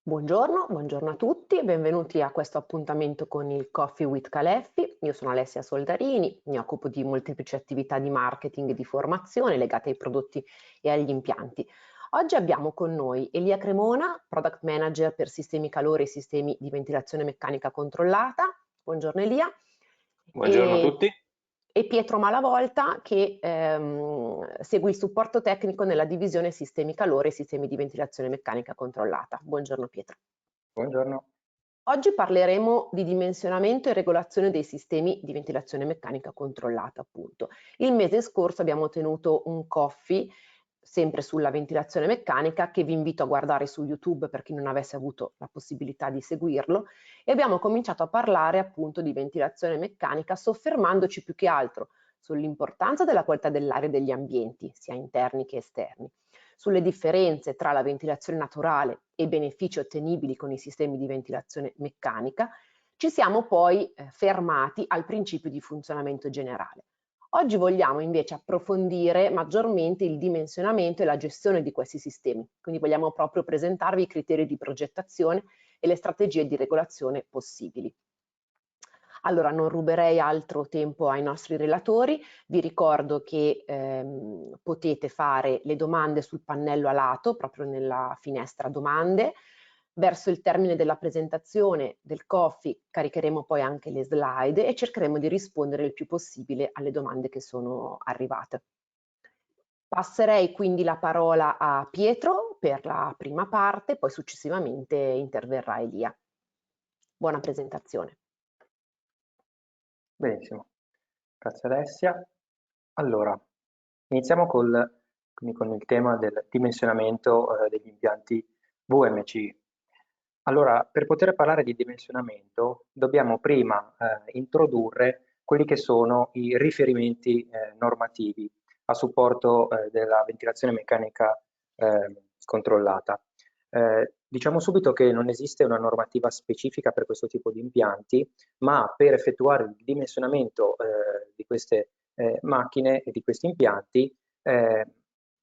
Buongiorno a tutti e benvenuti a questo appuntamento con il Coffee with Caleffi. Io sono Alessia Soldarini, mi occupo di molteplici attività di marketing e di formazione legate ai prodotti e agli impianti. Oggi abbiamo con noi Elia Cremona, Product Manager per sistemi calore e sistemi di ventilazione meccanica controllata. Buongiorno Elia. Buongiorno a tutti. E Pietro Malavolta che segue il supporto tecnico nella divisione sistemi calore e sistemi di ventilazione meccanica controllata. Buongiorno Pietro. Buongiorno. Oggi parleremo di dimensionamento e regolazione dei sistemi di ventilazione meccanica controllata, appunto. Il mese scorso abbiamo tenuto un coffee sempre sulla ventilazione meccanica che vi invito a guardare su YouTube per chi non avesse avuto la possibilità di seguirlo e abbiamo cominciato a parlare appunto di ventilazione meccanica soffermandoci più che altro sull'importanza della qualità dell'aria degli ambienti, sia interni che esterni, sulle differenze tra la ventilazione naturale e i benefici ottenibili con i sistemi di ventilazione meccanica. Ci siamo poi fermati al principio di funzionamento generale. Oggi vogliamo invece approfondire maggiormente il dimensionamento e la gestione di questi sistemi, quindi vogliamo proprio presentarvi i criteri di progettazione e le strategie di regolazione possibili. Allora, non ruberei altro tempo ai nostri relatori, vi ricordo che potete fare le domande sul pannello a lato, proprio nella finestra domande. Verso il termine della presentazione del coffee caricheremo poi anche le slide e cercheremo di rispondere il più possibile alle domande che sono arrivate. Passerei quindi la parola a Pietro per la prima parte, poi successivamente interverrà Elia. Buona presentazione. Benissimo, grazie Alessia. Allora, iniziamo quindi con il tema del dimensionamento degli impianti VMC. Allora, per poter parlare di dimensionamento dobbiamo prima introdurre quelli che sono i riferimenti normativi a supporto della ventilazione meccanica controllata. Diciamo subito che non esiste una normativa specifica per questo tipo di impianti, ma per effettuare il dimensionamento di queste macchine e di questi impianti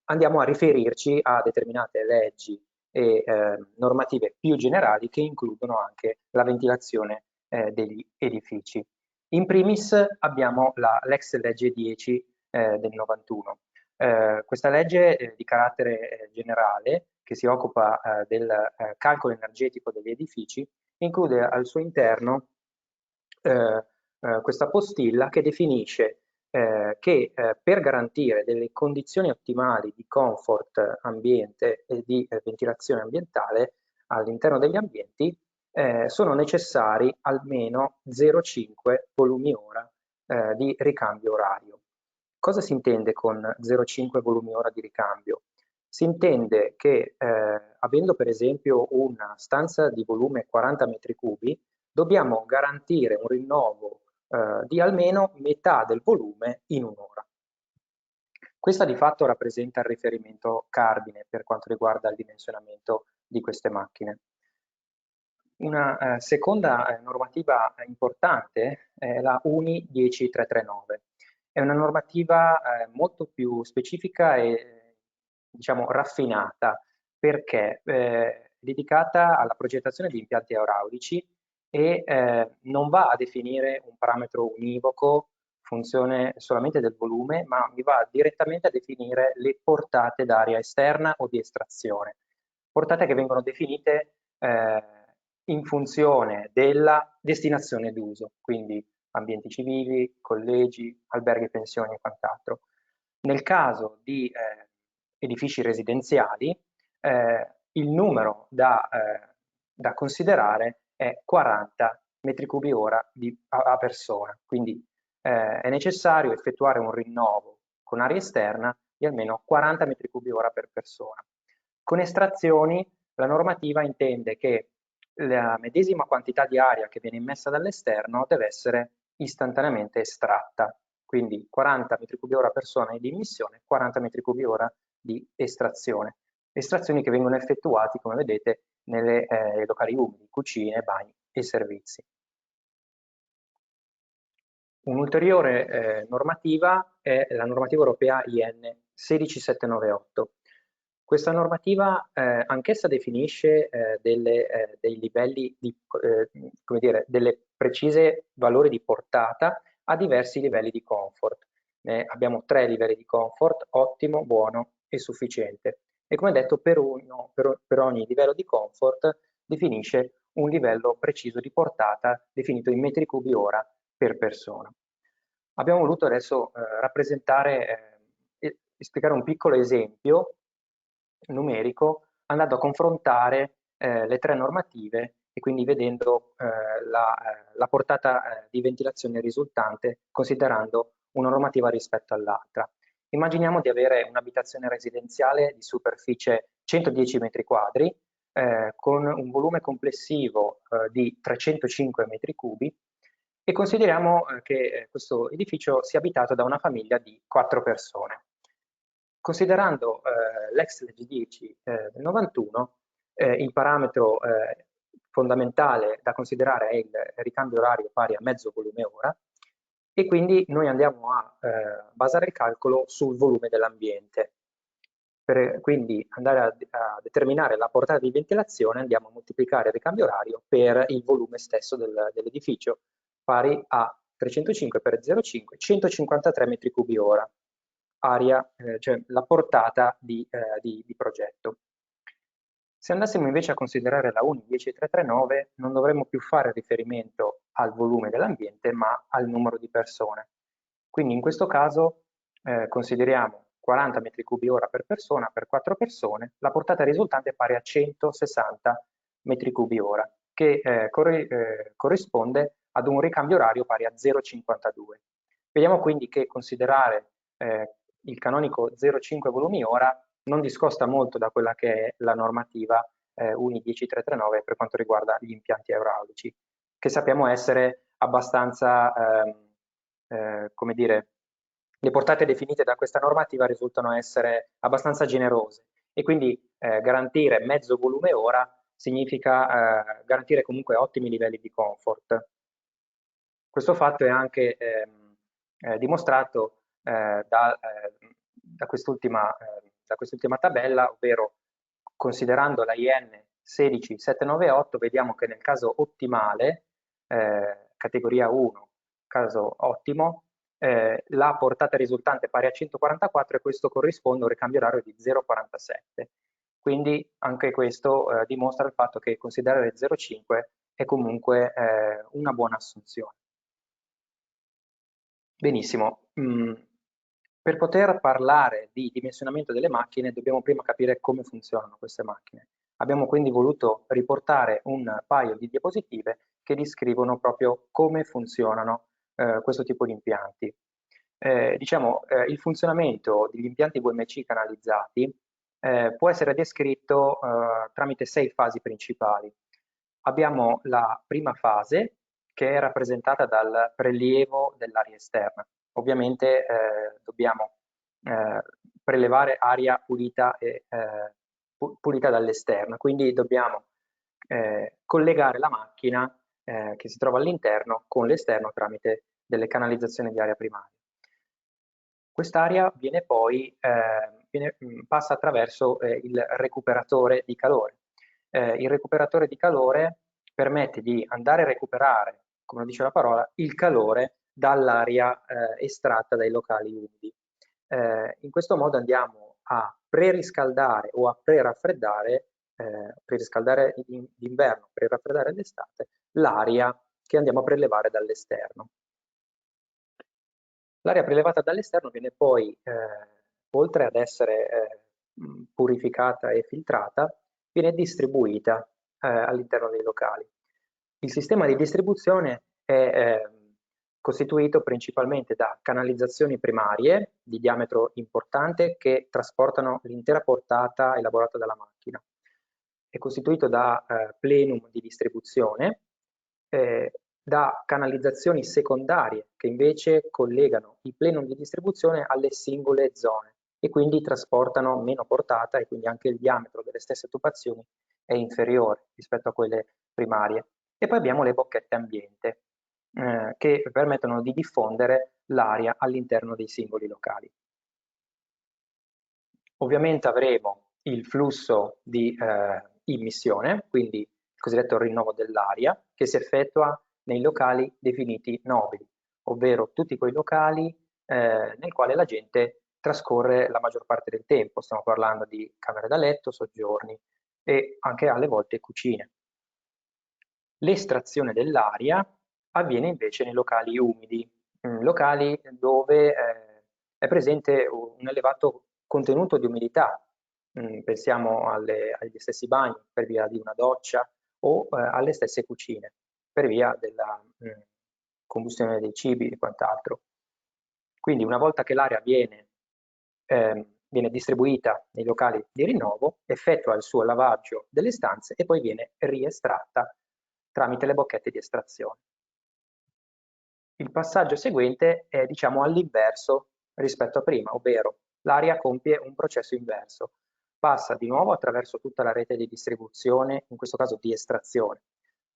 andiamo a riferirci a determinate leggi e normative più generali che includono anche la ventilazione degli edifici. In primis abbiamo l'ex legge 10 del 91. Questa legge di carattere generale, che si occupa del calcolo energetico degli edifici, include al suo interno questa postilla che definisce che per garantire delle condizioni ottimali di comfort ambiente e di ventilazione ambientale all'interno degli ambienti sono necessari almeno 0,5 volumi ora di ricambio orario. Cosa si intende con 0,5 volumi ora di ricambio? Si intende che avendo per esempio una stanza di volume 40 metri cubi, dobbiamo garantire un rinnovo di almeno metà del volume in un'ora. Questa di fatto rappresenta il riferimento cardine per quanto riguarda il dimensionamento di queste macchine. Una seconda normativa importante è la UNI 10339. È una normativa molto più specifica e diciamo raffinata perché è dedicata alla progettazione di impianti idraulici e non va a definire un parametro univoco, funzione solamente del volume, ma mi va direttamente a definire le portate d'aria esterna o di estrazione. Portate che vengono definite in funzione della destinazione d'uso, quindi ambienti civili, collegi, alberghi, pensioni e quant'altro. Nel caso di edifici residenziali, il numero da considerare è 40 metri cubi ora a persona, quindi è necessario effettuare un rinnovo con aria esterna di almeno 40 metri cubi ora per persona. Con estrazioni la normativa intende che la medesima quantità di aria che viene immessa dall'esterno deve essere istantaneamente estratta, quindi 40 metri cubi ora persona di immissione, 40 metri cubi ora di estrazione. Estrazioni che vengono effettuate, come vedete, nelle locali umidi, cucine, bagni e servizi. Un'ulteriore normativa è la normativa europea IN 16798. Questa normativa anch'essa definisce dei livelli come dire, delle precise valori di portata a diversi livelli di comfort. Abbiamo 3 livelli di comfort: ottimo, buono e sufficiente. E come detto, per ogni livello di comfort definisce un livello preciso di portata definito in metri cubi ora per persona. Abbiamo voluto adesso rappresentare e spiegare un piccolo esempio numerico andando a confrontare le 3 normative e quindi vedendo la portata di ventilazione risultante considerando una normativa rispetto all'altra. Immaginiamo di avere un'abitazione residenziale di superficie 110 metri quadri con un volume complessivo di 305 metri cubi e consideriamo che questo edificio sia abitato da una famiglia di 4 persone. Considerando l'ex legge 10 del 91, il parametro fondamentale da considerare è il ricambio orario pari a mezzo volume ora e quindi noi andiamo a basare il calcolo sul volume dell'ambiente. Per quindi andare a determinare la portata di ventilazione andiamo a moltiplicare il ricambio orario per il volume stesso dell'edificio, pari a 305 per 0,5, 153 metri cubi ora, aria, cioè la portata di progetto. Se andassimo invece a considerare la UNI 10339 non dovremmo più fare riferimento al volume dell'ambiente ma al numero di persone. Quindi in questo caso consideriamo 40 metri cubi ora per persona per 4 persone, la portata risultante è pari a 160 metri cubi ora, che corrisponde ad un ricambio orario pari a 0,52. Vediamo quindi che considerare il canonico 0,5 volumi ora non discosta molto da quella che è la normativa UNI 10339 per quanto riguarda gli impianti idraulici, che sappiamo essere abbastanza, come dire, le portate definite da questa normativa risultano essere abbastanza generose e quindi garantire mezzo volume ora significa garantire comunque ottimi livelli di comfort. Questo fatto è anche dimostrato da quest'ultima tabella, ovvero considerando la IN 16798 vediamo che nel caso ottimale, categoria 1, caso ottimo, la portata risultante è pari a 144 e questo corrisponde a un ricambio orario di 0,47. Quindi anche questo dimostra il fatto che considerare 0,5 è comunque una buona assunzione. Benissimo. Per poter parlare di dimensionamento delle macchine dobbiamo prima capire come funzionano queste macchine. Abbiamo quindi voluto riportare un paio di diapositive che descrivono proprio come funzionano questo tipo di impianti. Il funzionamento degli impianti VMC canalizzati può essere descritto tramite 6 fasi principali. Abbiamo la prima fase, che è rappresentata dal prelievo dell'aria esterna. Ovviamente dobbiamo prelevare aria pulita, pulita dall'esterno, quindi dobbiamo collegare la macchina che si trova all'interno con l'esterno tramite delle canalizzazioni di aria primaria. Quest'aria viene poi, passa attraverso il recuperatore di calore. Il recuperatore di calore permette di andare a recuperare, come dice la parola, il calore dall'aria estratta dai locali umidi. In questo modo andiamo a preriscaldare o a preraffreddare, preriscaldare d'inverno, preraffreddare d'estate, l'aria che andiamo a prelevare dall'esterno. L'aria prelevata dall'esterno viene poi, oltre ad essere purificata e filtrata, viene distribuita all'interno dei locali. Il sistema di distribuzione è costituito principalmente da canalizzazioni primarie di diametro importante che trasportano l'intera portata elaborata dalla macchina. È costituito da plenum di distribuzione, da canalizzazioni secondarie che invece collegano i plenum di distribuzione alle singole zone e quindi trasportano meno portata e quindi anche il diametro delle stesse tubazioni è inferiore rispetto a quelle primarie. E poi abbiamo le bocchette ambiente che permettono di diffondere l'aria all'interno dei singoli locali. Ovviamente avremo il flusso di immissione, quindi il cosiddetto rinnovo dell'aria, che si effettua nei locali definiti nobili, ovvero tutti quei locali nel quale la gente trascorre la maggior parte del tempo. Stiamo parlando di camere da letto, soggiorni e anche alle volte cucine. L'estrazione dell'aria avviene invece nei locali umidi, locali dove è presente un elevato contenuto di umidità. Pensiamo agli stessi bagni per via di una doccia o alle stesse cucine per via della combustione dei cibi e quant'altro. Quindi una volta che l'aria viene distribuita nei locali di rinnovo, effettua il suo lavaggio delle stanze e poi viene riestratta tramite le bocchette di estrazione. Il passaggio seguente è, diciamo, all'inverso rispetto a prima, ovvero l'aria compie un processo inverso. Passa di nuovo attraverso tutta la rete di distribuzione, in questo caso di estrazione,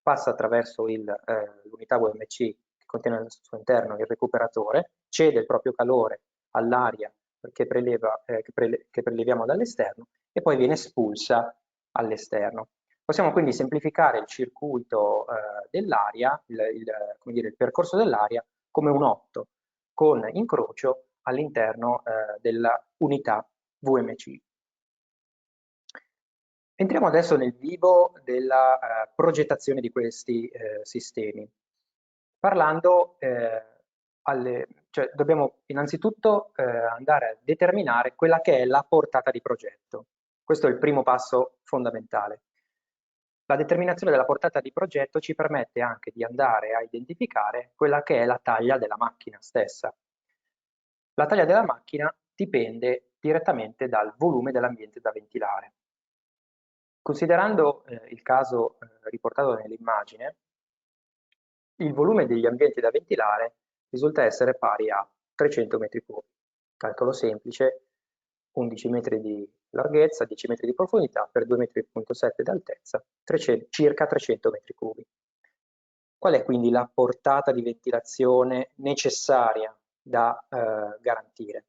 passa attraverso l'unità VMC che contiene al suo interno il recuperatore, cede il proprio calore all'aria che preleviamo dall'esterno e poi viene espulsa all'esterno. Possiamo quindi semplificare il circuito dell'aria, il percorso dell'aria, come un 8 con incrocio all'interno della unità VMC. Entriamo adesso nel vivo della progettazione di questi sistemi. Parlando, cioè dobbiamo innanzitutto andare a determinare quella che è la portata di progetto. Questo è il primo passo fondamentale. La determinazione della portata di progetto ci permette anche di andare a identificare quella che è la taglia della macchina stessa. La taglia della macchina dipende direttamente dal volume dell'ambiente da ventilare. Considerando il caso riportato nell'immagine, il volume degli ambienti da ventilare risulta essere pari a 300 metri cubi. Calcolo semplice, 11 metri di larghezza, 10 metri di profondità per 2,7 metri di altezza, circa 300 metri cubi. Qual è quindi la portata di ventilazione necessaria da garantire?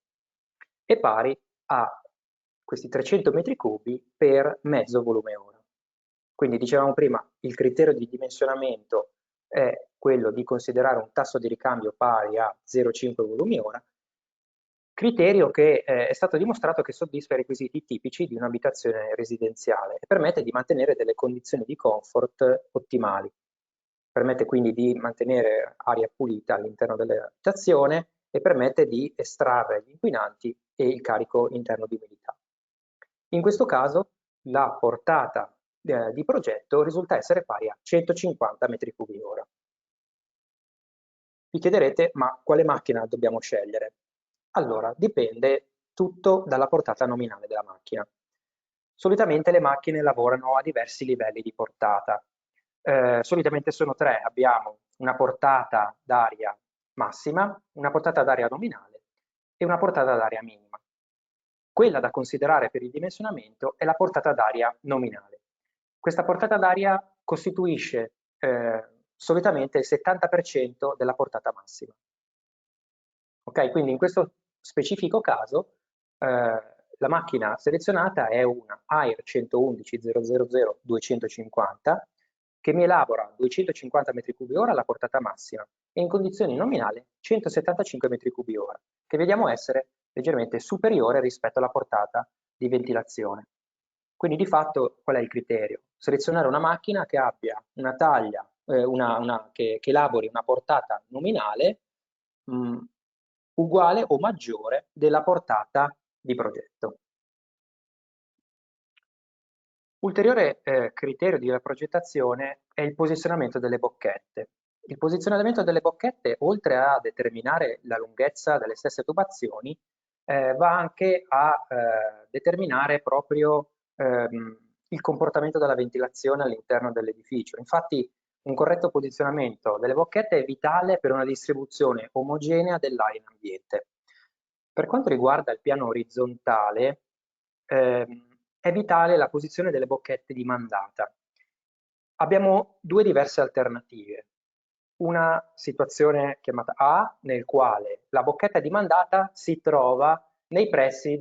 È pari a questi 300 metri cubi per mezzo volume ora. Quindi dicevamo prima, il criterio di dimensionamento è quello di considerare un tasso di ricambio pari a 0,5 volumi ora, criterio che è stato dimostrato che soddisfa i requisiti tipici di un'abitazione residenziale e permette di mantenere delle condizioni di comfort ottimali. Permette quindi di mantenere aria pulita all'interno dell'abitazione e permette di estrarre gli inquinanti e il carico interno di umidità. In questo caso la portata di progetto risulta essere pari a 150 metri cubi ora. Vi chiederete, ma quale macchina dobbiamo scegliere? Allora, dipende tutto dalla portata nominale della macchina. Solitamente le macchine lavorano a diversi livelli di portata. Solitamente sono tre, abbiamo una portata d'aria massima, una portata d'aria nominale e una portata d'aria minima. Quella da considerare per il dimensionamento è la portata d'aria nominale. Questa portata d'aria costituisce solitamente il 70% della portata massima. Ok, quindi in questo specifico caso la macchina selezionata è una AIR 111.000.250 che mi elabora 250 m3 ora alla portata massima e in condizioni nominali 175 m3 ora, che vediamo essere leggermente superiore rispetto alla portata di ventilazione. Quindi di fatto qual è il criterio? Selezionare una macchina che abbia una taglia, che elabori una portata nominale uguale o maggiore della portata di progetto. Ulteriore criterio di progettazione è il posizionamento delle bocchette. Il posizionamento delle bocchette, oltre a determinare la lunghezza delle stesse tubazioni, va anche a determinare proprio il comportamento della ventilazione all'interno dell'edificio. Infatti un corretto posizionamento delle bocchette è vitale per una distribuzione omogenea dell'aria in ambiente. Per quanto riguarda il piano orizzontale, è vitale la posizione delle bocchette di mandata. Abbiamo due diverse alternative. Una situazione chiamata A, nel quale la bocchetta di mandata si trova nei pressi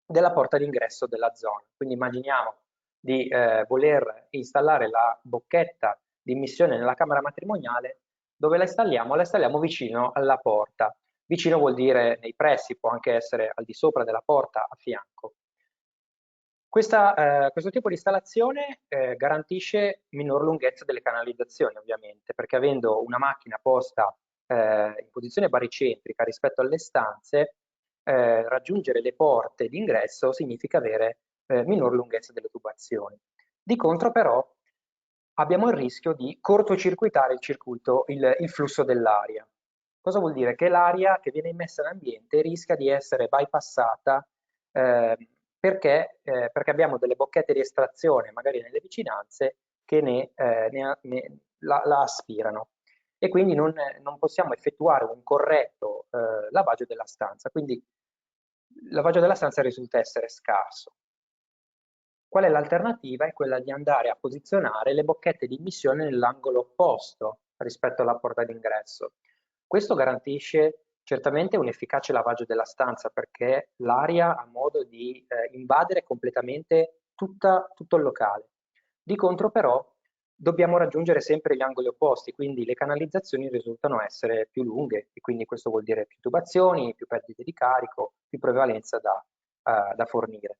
della porta d'ingresso della zona. Quindi immaginiamo di voler installare la bocchetta di immissione nella camera matrimoniale. Dove la installiamo? La installiamo vicino alla porta. Vicino vuol dire nei pressi, può anche essere al di sopra della porta, a fianco. Questo tipo di installazione garantisce minor lunghezza delle canalizzazioni, ovviamente, perché avendo una macchina posta in posizione baricentrica rispetto alle stanze, raggiungere le porte d'ingresso significa avere minor lunghezza delle tubazioni. Di contro, però, abbiamo il rischio di cortocircuitare il flusso dell'aria. Cosa vuol dire? Che l'aria che viene immessa in ambiente rischia di essere bypassata perché abbiamo delle bocchette di estrazione, magari nelle vicinanze, che la aspirano e quindi non possiamo effettuare un corretto lavaggio della stanza. Quindi il lavaggio della stanza risulta essere scarso. Qual è l'alternativa? È quella di andare a posizionare le bocchette di immissione nell'angolo opposto rispetto alla porta d'ingresso. Questo garantisce certamente un efficace lavaggio della stanza perché l'aria ha modo di invadere completamente tutto il locale. Di contro però dobbiamo raggiungere sempre gli angoli opposti, quindi le canalizzazioni risultano essere più lunghe e quindi questo vuol dire più tubazioni, più perdite di carico, più prevalenza da fornire.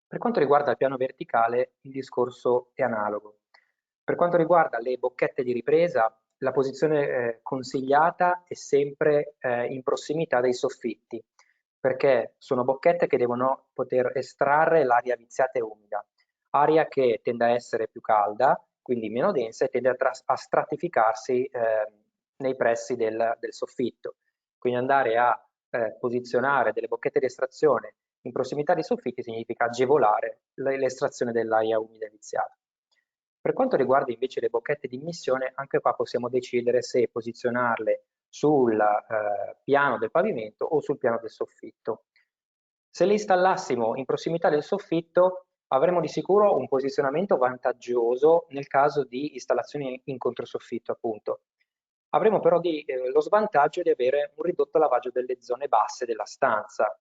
Per quanto riguarda il piano verticale, il discorso è analogo. Per quanto riguarda le bocchette di ripresa, la posizione consigliata è sempre in prossimità dei soffitti, perché sono bocchette che devono poter estrarre l'aria viziata e umida, aria che tende a essere più calda, quindi meno densa, e tende a stratificarsi nei pressi del soffitto. Quindi andare a posizionare delle bocchette di estrazione in prossimità dei soffitti significa agevolare l'estrazione dell'aria umida e viziata. Per quanto riguarda invece le bocchette di immissione, anche qua possiamo decidere se posizionarle sul piano del pavimento o sul piano del soffitto. Se le installassimo in prossimità del soffitto, avremo di sicuro un posizionamento vantaggioso nel caso di installazioni in controsoffitto, appunto. Avremo però lo svantaggio di avere un ridotto lavaggio delle zone basse della stanza,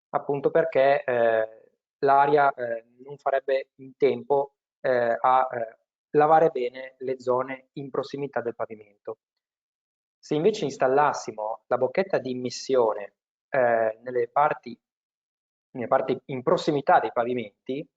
appunto perché l'aria non farebbe in tempo a lavare bene le zone in prossimità del pavimento. Se invece installassimo la bocchetta di immissione nelle parti in prossimità dei pavimenti,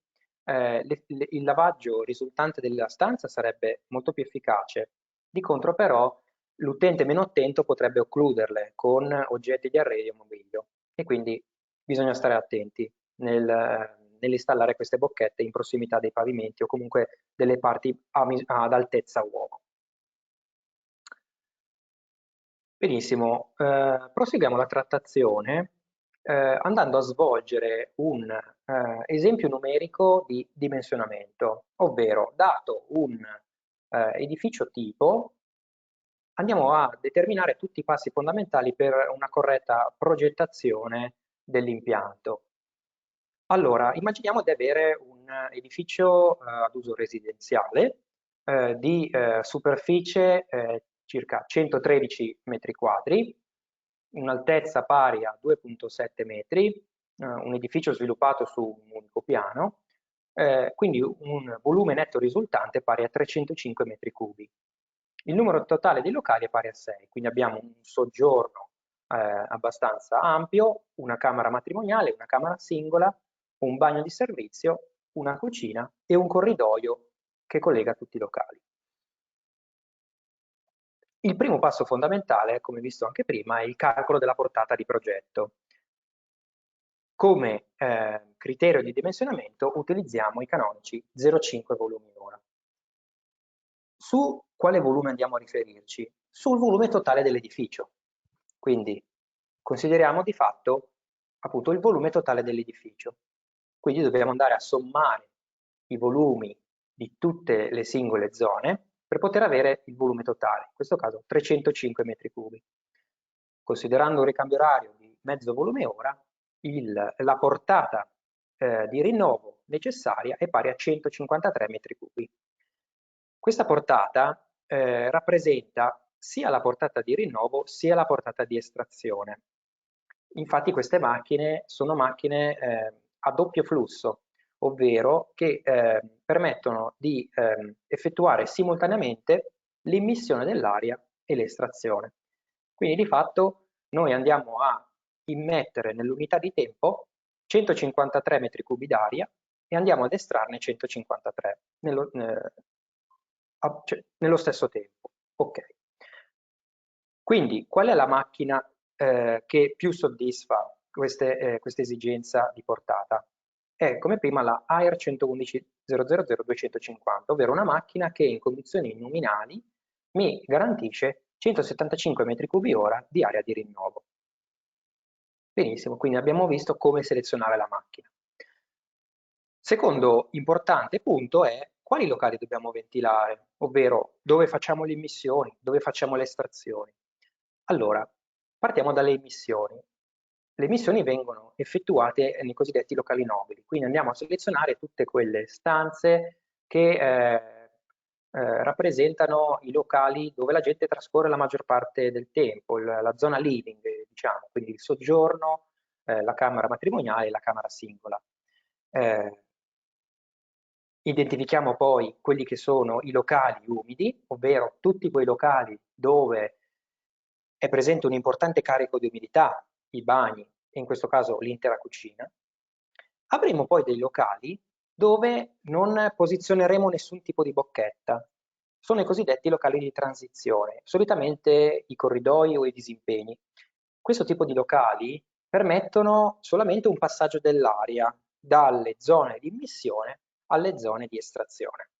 il lavaggio risultante della stanza sarebbe molto più efficace. Di contro però l'utente meno attento potrebbe occluderle con oggetti di arredo o mobilio e quindi bisogna stare attenti nell'installare queste bocchette in prossimità dei pavimenti o comunque delle parti ad altezza uomo. Benissimo, proseguiamo la trattazione andando a svolgere un esempio numerico di dimensionamento, ovvero dato un edificio tipo, andiamo a determinare tutti i passi fondamentali per una corretta progettazione dell'impianto. Allora, immaginiamo di avere un edificio ad uso residenziale di superficie circa 113 metri quadri, un'altezza pari a 2,7 metri, un edificio sviluppato su un unico piano, quindi un volume netto risultante pari a 305 metri cubi. Il numero totale dei locali è pari a 6, quindi abbiamo un soggiorno abbastanza ampio, una camera matrimoniale, una camera singola, un bagno di servizio, una cucina e un corridoio che collega tutti i locali. Il primo passo fondamentale, come visto anche prima, è il calcolo della portata di progetto. Come criterio di dimensionamento utilizziamo i canonici 0,5 volumi ora. Su quale volume andiamo a riferirci? Sul volume totale dell'edificio. Quindi consideriamo di fatto appunto il volume totale dell'edificio. Quindi dobbiamo andare a sommare i volumi di tutte le singole zone per poter avere il volume totale, in questo caso 305 metri cubi. Considerando un ricambio orario di mezzo volume ora, la portata di rinnovo necessaria è pari a 153 metri cubi. Questa portata rappresenta sia la portata di rinnovo sia la portata di estrazione. Infatti queste macchine sono macchine a doppio flusso, ovvero che permettono di effettuare simultaneamente l'immissione dell'aria e l'estrazione. Quindi di fatto noi andiamo a immettere nell'unità di tempo 153 metri cubi d'aria e andiamo ad estrarne 153 nello stesso tempo. Ok. Quindi qual è la macchina che più soddisfa questa esigenza di portata? È come prima la AIR 111.000.250, ovvero una macchina che in condizioni nominali mi garantisce 175 metri cubi ora di aria di rinnovo. Benissimo, quindi abbiamo visto come selezionare la macchina. Secondo importante punto è quali locali dobbiamo ventilare, ovvero dove facciamo le emissioni, dove facciamo le estrazioni. Allora, partiamo dalle emissioni. Le emissioni vengono effettuate nei cosiddetti locali nobili, quindi andiamo a selezionare tutte quelle stanze che rappresentano i locali dove la gente trascorre la maggior parte del tempo, la zona living, diciamo, quindi il soggiorno, la camera matrimoniale e la camera singola. Identifichiamo poi quelli che sono i locali umidi, ovvero tutti quei locali dove è presente un importante carico di umidità, i bagni e in questo caso l'intera cucina. Avremo poi dei locali dove non posizioneremo nessun tipo di bocchetta. Sono i cosiddetti locali di transizione, solitamente i corridoi o i disimpegni. Questo tipo di locali permettono solamente un passaggio dell'aria dalle zone di immissione alle zone di estrazione.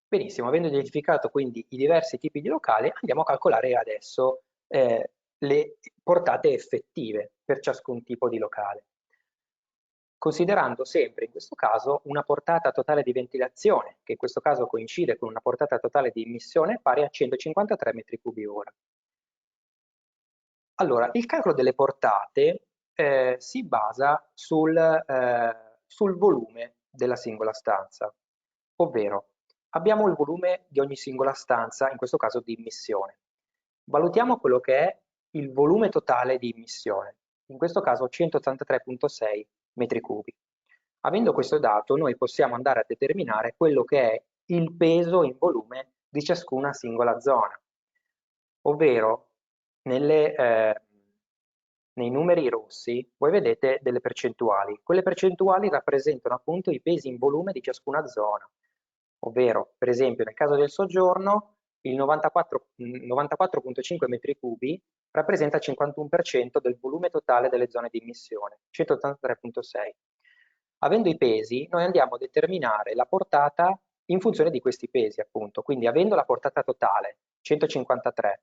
Benissimo, avendo identificato quindi i diversi tipi di locali, andiamo a calcolare adesso le portate effettive per ciascun tipo di locale, considerando sempre in questo caso una portata totale di ventilazione, che in questo caso coincide con una portata totale di immissione pari a 153 metri cubi ora. Allora, il calcolo delle portate si basa sul volume della singola stanza, ovvero abbiamo il volume di ogni singola stanza, in questo caso di immissione. Valutiamo quello che è il volume totale di immissione, in questo caso 183,6 metri cubi. Avendo questo dato, noi possiamo andare a determinare quello che è il peso in volume di ciascuna singola zona, ovvero nei numeri rossi voi vedete delle percentuali. Quelle percentuali rappresentano appunto i pesi in volume di ciascuna zona, ovvero per esempio nel caso del soggiorno il 94,5 metri cubi rappresenta il 51% del volume totale delle zone di immissione, 183,6. Avendo i pesi, noi andiamo a determinare la portata in funzione di questi pesi, appunto. Quindi avendo la portata totale, 153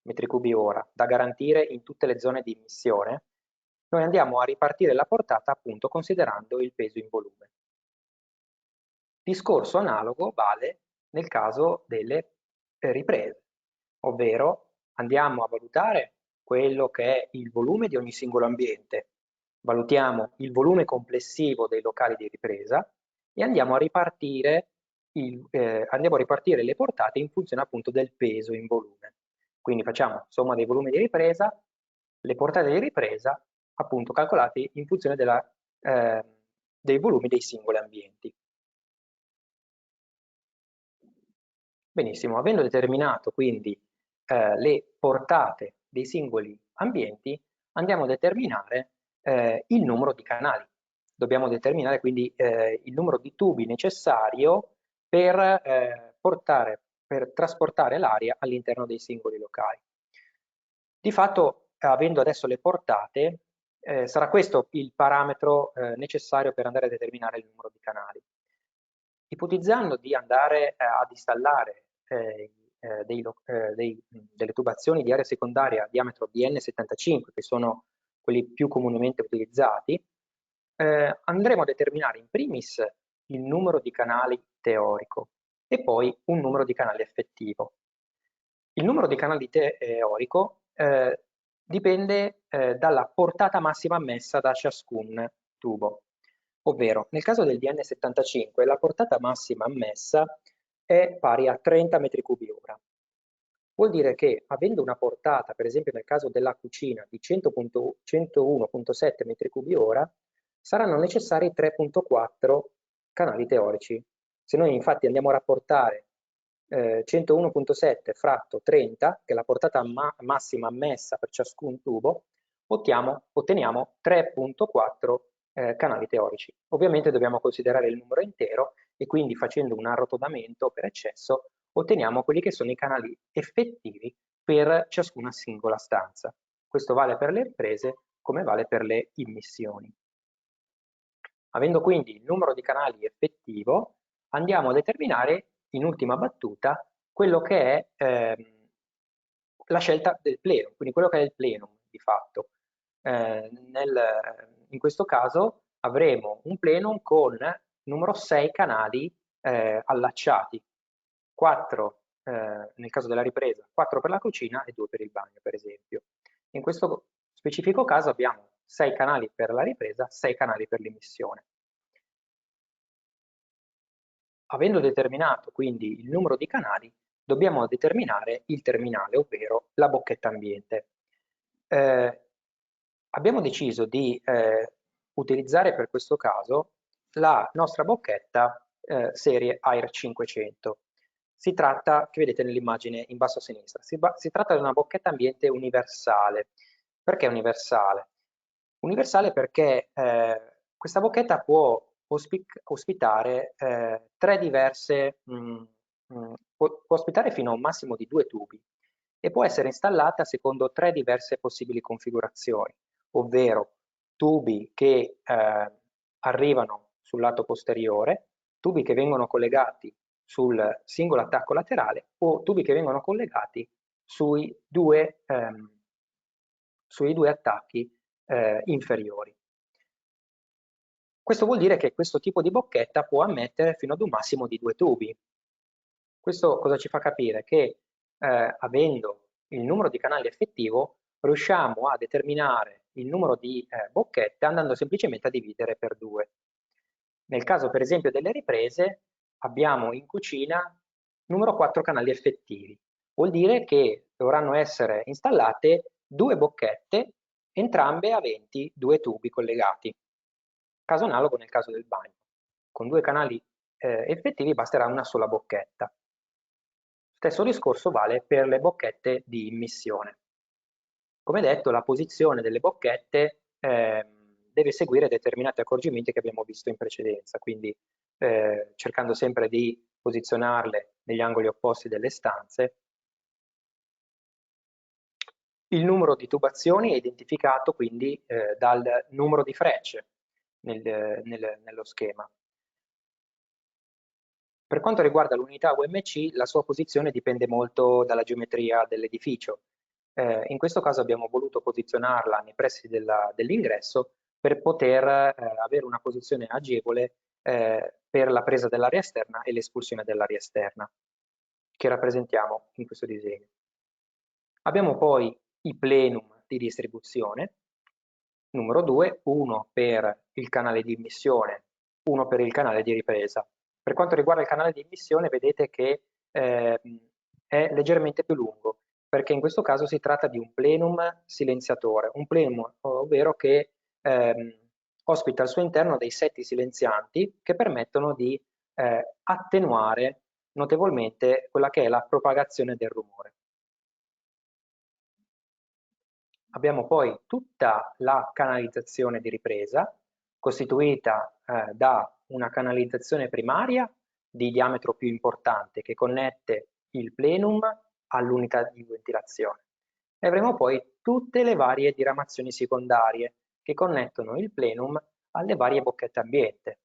metri cubi ora, da garantire in tutte le zone di immissione, noi andiamo a ripartire la portata, appunto, considerando il peso in volume. Discorso analogo vale nel caso delle riprese, ovvero andiamo a valutare quello che è il volume di ogni singolo ambiente, valutiamo il volume complessivo dei locali di ripresa e andiamo a ripartire le portate in funzione appunto del peso in volume. Quindi facciamo somma dei volumi di ripresa, le portate di ripresa appunto calcolate in funzione dei volumi dei singoli ambienti. Benissimo, avendo determinato quindi le portate dei singoli ambienti, andiamo a determinare il numero di canali. Dobbiamo determinare quindi il numero di tubi necessario per trasportare l'aria all'interno dei singoli locali. Di fatto, avendo adesso le portate, sarà questo il parametro necessario per andare a determinare il numero di canali. Ipotizzando di andare ad installare delle tubazioni di aria secondaria a diametro DN75, che sono quelli più comunemente utilizzati, andremo a determinare in primis il numero di canali teorico e poi un numero di canali effettivo. Il numero di canali teorico dipende dalla portata massima ammessa da ciascun tubo, ovvero nel caso del DN75 la portata massima ammessa è pari a 30 metri cubi ora. vuol dire che avendo una portata, per esempio nel caso della cucina, di 101,7 metri cubi ora, saranno necessari 3,4 canali teorici. Se noi infatti andiamo a rapportare 101,7 fratto 30, che è la portata massima ammessa per ciascun tubo, otteniamo 3,4 canali teorici. Ovviamente dobbiamo considerare il numero intero e quindi facendo un arrotondamento per eccesso otteniamo quelli che sono i canali effettivi per ciascuna singola stanza. Questo vale per le riprese come vale per le immissioni. Avendo quindi il numero di canali effettivo, andiamo a determinare in ultima battuta quello che è la scelta del plenum, quindi quello che è il plenum di fatto. In questo caso avremo un plenum con numero 6 canali allacciati, 4 nel caso della ripresa, 4 per la cucina e 2 per il bagno, per esempio. In questo specifico caso abbiamo 6 canali per la ripresa, 6 canali per l'immissione. Avendo determinato quindi il numero di canali, dobbiamo determinare il terminale, ovvero la bocchetta ambiente. Abbiamo deciso di utilizzare per questo caso la nostra bocchetta serie AIR 500. Si tratta, che vedete nell'immagine in basso a sinistra, si tratta di una bocchetta ambiente universale. Perché universale? Universale perché questa bocchetta può ospitare tre diverse, può ospitare fino a un massimo di 2 tubi e può essere installata secondo 3 diverse possibili configurazioni, ovvero tubi che arrivano sul lato posteriore, tubi che vengono collegati sul singolo attacco laterale o tubi che vengono collegati sui due attacchi inferiori. Questo vuol dire che questo tipo di bocchetta può ammettere fino ad un massimo di 2 tubi. Questo cosa ci fa capire? Che avendo il numero di canali effettivo riusciamo a determinare il numero di bocchette andando semplicemente a dividere per 2. Nel caso per esempio delle riprese abbiamo in cucina numero 4 canali effettivi. Vuol dire che dovranno essere installate 2 bocchette, entrambe aventi 2 tubi collegati. Caso analogo nel caso del bagno. Con 2 canali effettivi basterà una sola bocchetta. Stesso discorso vale per le bocchette di immissione. Come detto, la posizione delle bocchette deve seguire determinati accorgimenti che abbiamo visto in precedenza, quindi cercando sempre di posizionarle negli angoli opposti delle stanze. Il numero di tubazioni è identificato quindi dal numero di frecce nello schema. Per quanto riguarda l'unità UMC, la sua posizione dipende molto dalla geometria dell'edificio. In questo caso abbiamo voluto posizionarla nei pressi dell'ingresso per poter avere una posizione agevole per la presa dell'aria esterna e l'espulsione dell'aria esterna, che rappresentiamo in questo disegno. Abbiamo poi i plenum di distribuzione, numero 2, uno per il canale di immissione, uno per il canale di ripresa. Per quanto riguarda il canale di immissione vedete che è leggermente più lungo, perché in questo caso si tratta di un plenum silenziatore, un plenum ovvero che ospita al suo interno dei setti silenzianti che permettono di attenuare notevolmente quella che è la propagazione del rumore. Abbiamo poi tutta la canalizzazione di ripresa, costituita da una canalizzazione primaria di diametro più importante che connette il plenum all'unità di ventilazione. E avremo poi tutte le varie diramazioni secondarie che connettono il plenum alle varie bocchette ambiente.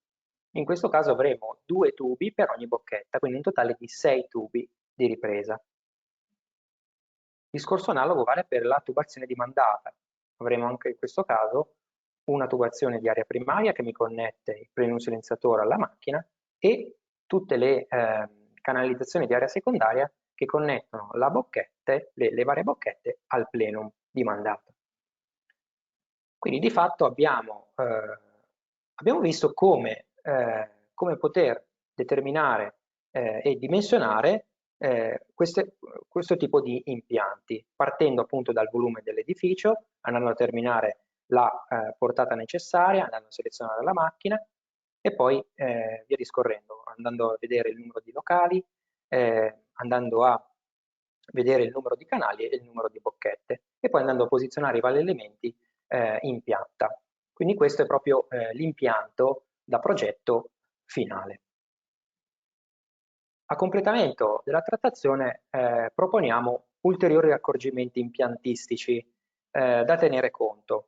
In questo caso avremo 2 tubi per ogni bocchetta, quindi un totale di 6 tubi di ripresa. Discorso analogo vale per la tubazione di mandata. Avremo anche in questo caso una tubazione di aria primaria che mi connette il plenum silenziatore alla macchina e tutte le canalizzazioni di aria secondaria che connettono le varie bocchette al plenum di mandata. Quindi di fatto abbiamo visto come poter determinare e dimensionare questo tipo di impianti, partendo appunto dal volume dell'edificio, andando a determinare la portata necessaria, andando a selezionare la macchina e poi via discorrendo, andando a vedere il numero di locali, andando a vedere il numero di canali e il numero di bocchette e poi andando a posizionare i vari elementi in pianta. Quindi questo è proprio l'impianto da progetto finale. A completamento della trattazione proponiamo ulteriori accorgimenti impiantistici da tenere conto.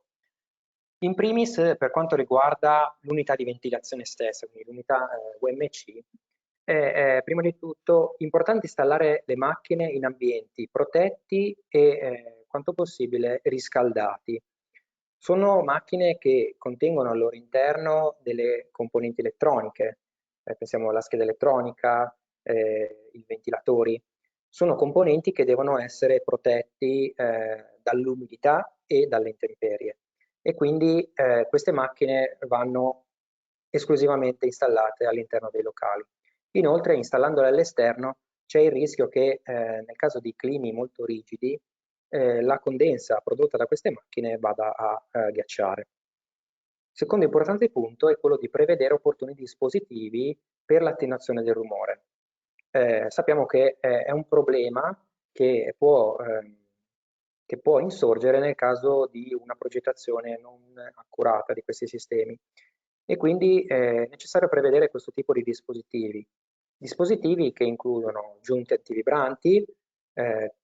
In primis, per quanto riguarda l'unità di ventilazione stessa, quindi l'unità UMC, è prima di tutto importante installare le macchine in ambienti protetti e quanto possibile riscaldati. Sono macchine che contengono al loro interno delle componenti elettroniche, pensiamo alla scheda elettronica, i ventilatori. Sono componenti che devono essere protetti dall'umidità e dalle intemperie e quindi queste macchine vanno esclusivamente installate all'interno dei locali. Inoltre, installandole all'esterno, c'è il rischio che nel caso di climi molto rigidi la condensa prodotta da queste macchine vada a ghiacciare. Secondo importante punto è quello di prevedere opportuni dispositivi per l'attenuazione del rumore. Sappiamo che è un problema che può insorgere nel caso di una progettazione non accurata di questi sistemi e quindi è necessario prevedere questo tipo di dispositivi che includono giunte antivibranti,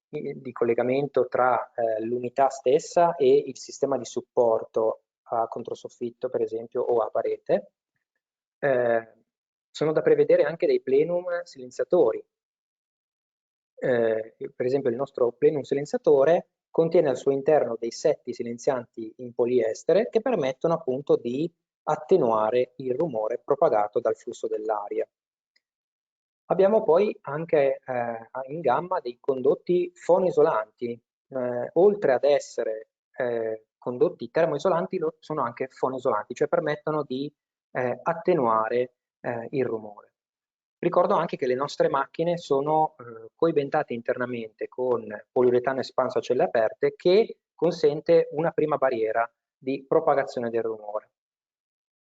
di collegamento tra l'unità stessa e il sistema di supporto a controsoffitto, per esempio, o a parete. Sono da prevedere anche dei plenum silenziatori. Per esempio il nostro plenum silenziatore contiene al suo interno dei setti silenzianti in poliestere che permettono appunto di attenuare il rumore propagato dal flusso dell'aria. Abbiamo poi anche in gamma dei condotti fonoisolanti, oltre ad essere condotti termoisolanti, sono anche fonoisolanti, cioè permettono di attenuare il rumore. Ricordo anche che le nostre macchine sono coibentate internamente con poliuretano espanso a celle aperte che consente una prima barriera di propagazione del rumore.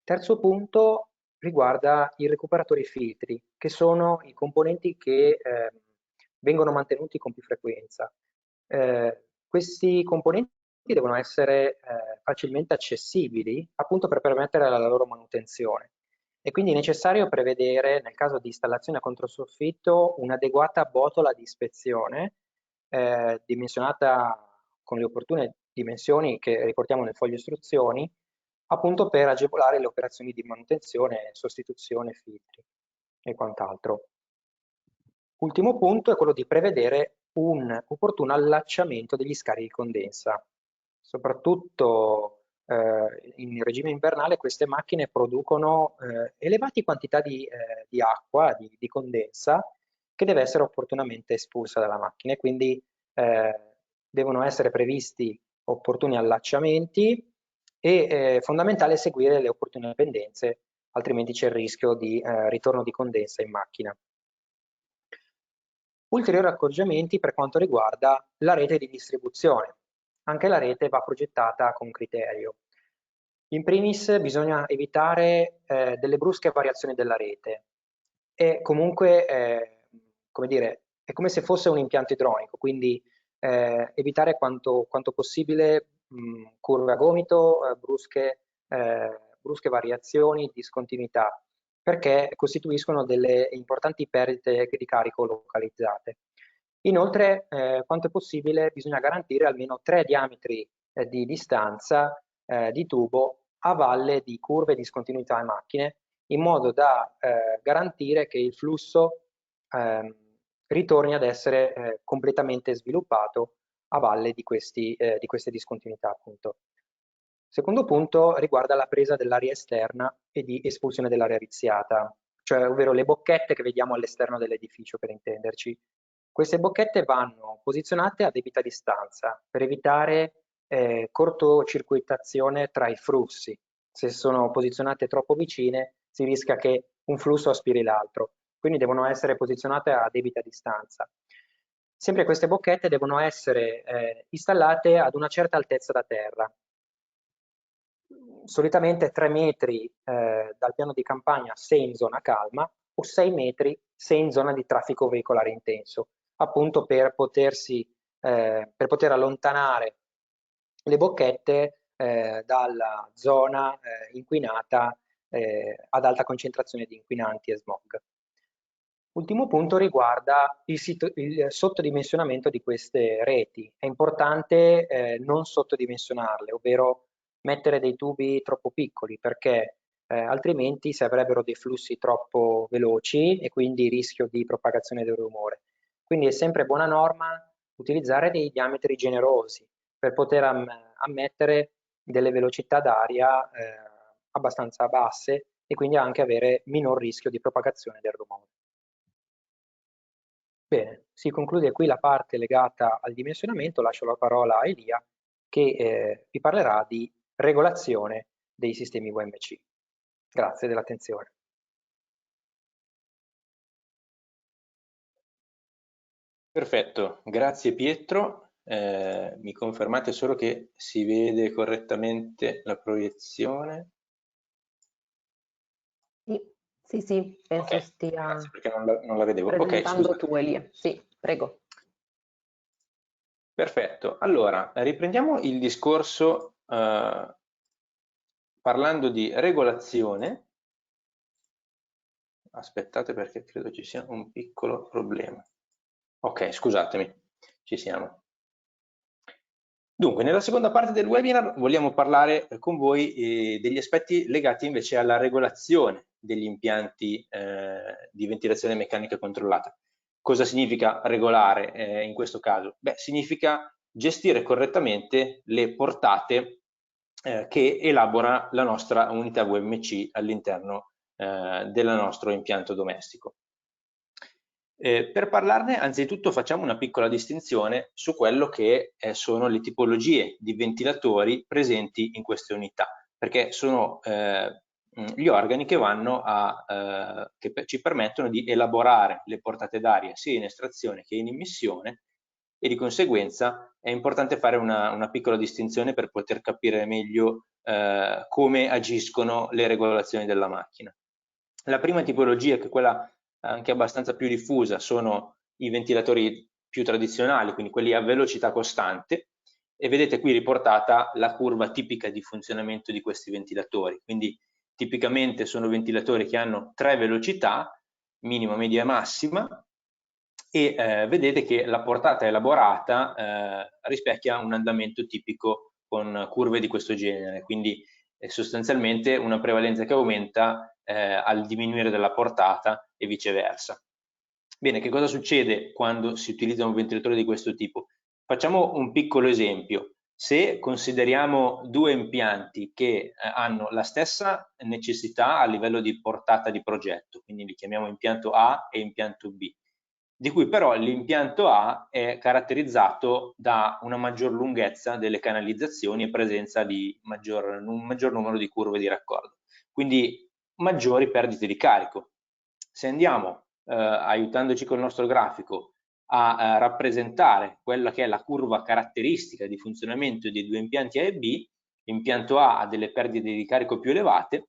Terzo punto riguarda i recuperatori filtri, che sono i componenti che vengono mantenuti con più frequenza. Questi componenti devono essere facilmente accessibili appunto per permettere la loro manutenzione. E quindi è necessario prevedere, nel caso di installazione a controsoffitto, un'adeguata botola di ispezione dimensionata con le opportune dimensioni che riportiamo nel foglio istruzioni, appunto per agevolare le operazioni di manutenzione, sostituzione, filtri e quant'altro. Ultimo punto è quello di prevedere un opportuno allacciamento degli scarichi di condensa. Soprattutto in regime invernale queste macchine producono elevate quantità di acqua, di condensa, che deve essere opportunamente espulsa dalla macchina e quindi devono essere previsti opportuni allacciamenti e è fondamentale seguire le opportune pendenze, altrimenti c'è il rischio di ritorno di condensa in macchina. Ulteriori accorgimenti per quanto riguarda la rete di distribuzione. Anche la rete va progettata con criterio. In primis bisogna evitare delle brusche variazioni della rete e comunque, come dire, è come se fosse un impianto idronico, quindi evitare quanto possibile curve a gomito, brusche variazioni, discontinuità, perché costituiscono delle importanti perdite di carico localizzate. Inoltre, quanto è possibile, bisogna garantire almeno 3 diametri di distanza di tubo a valle di curve e discontinuità e macchine, in modo da garantire che il flusso ritorni ad essere completamente sviluppato a valle di queste discontinuità, appunto. Secondo punto riguarda la presa dell'aria esterna e di espulsione dell'aria viziata, cioè ovvero le bocchette che vediamo all'esterno dell'edificio, per intenderci. Queste bocchette vanno posizionate a debita distanza per evitare cortocircuitazione tra i flussi. Se sono posizionate troppo vicine si rischia che un flusso aspiri l'altro, quindi devono essere posizionate a debita distanza. Sempre queste bocchette devono essere installate ad una certa altezza da terra, solitamente 3 metri dal piano di campagna se in zona calma o 6 metri se in zona di traffico veicolare intenso, appunto per poter allontanare le bocchette dalla zona inquinata ad alta concentrazione di inquinanti e smog. Ultimo punto riguarda il sottodimensionamento di queste reti. È importante non sottodimensionarle, ovvero mettere dei tubi troppo piccoli, perché altrimenti si avrebbero dei flussi troppo veloci e quindi rischio di propagazione del rumore. Quindi è sempre buona norma utilizzare dei diametri generosi per poter ammettere delle velocità d'aria abbastanza basse e quindi anche avere minor rischio di propagazione del rumore. Bene, si conclude qui la parte legata al dimensionamento, lascio la parola a Elia che vi parlerà di regolazione dei sistemi UMC. Grazie dell'attenzione. Perfetto, grazie Pietro. Mi confermate solo che si vede correttamente la proiezione? Sì, penso stia grazie, perché non la vedevo. presentando Ok, tu, Elia. Sì, prego. Perfetto, allora riprendiamo il discorso parlando di regolazione. Aspettate perché credo ci sia un piccolo problema. Ok, scusatemi, ci siamo. Dunque, nella seconda parte del webinar vogliamo parlare con voi degli aspetti legati invece alla regolazione degli impianti di ventilazione meccanica controllata. Cosa significa regolare in questo caso? Beh, significa gestire correttamente le portate che elabora la nostra unità VMC all'interno del nostro impianto domestico. Per parlarne, anzitutto facciamo una piccola distinzione su quello che sono le tipologie di ventilatori presenti in queste unità, perché sono gli organi che che ci permettono di elaborare le portate d'aria sia in estrazione che in immissione, e di conseguenza è importante fare una piccola distinzione per poter capire meglio come agiscono le regolazioni della macchina. La prima tipologia, che è quella anche abbastanza più diffusa, sono i ventilatori più tradizionali, quindi quelli a velocità costante, e vedete qui riportata la curva tipica di funzionamento di questi ventilatori. Quindi tipicamente sono ventilatori che hanno 3 velocità, minima, media e massima, e vedete che la portata elaborata rispecchia un andamento tipico con curve di questo genere, quindi sostanzialmente una prevalenza che aumenta al diminuire della portata e viceversa. Bene, che cosa succede quando si utilizza un ventilatore di questo tipo? Facciamo un piccolo esempio. Se consideriamo due impianti che hanno la stessa necessità a livello di portata di progetto, quindi li chiamiamo impianto A e impianto B, di cui però l'impianto A è caratterizzato da una maggior lunghezza delle canalizzazioni e presenza di un maggior numero di curve di raccordo, quindi maggiori perdite di carico. Se andiamo, aiutandoci col nostro grafico, a rappresentare quella che è la curva caratteristica di funzionamento dei due impianti A e B, l'impianto A ha delle perdite di carico più elevate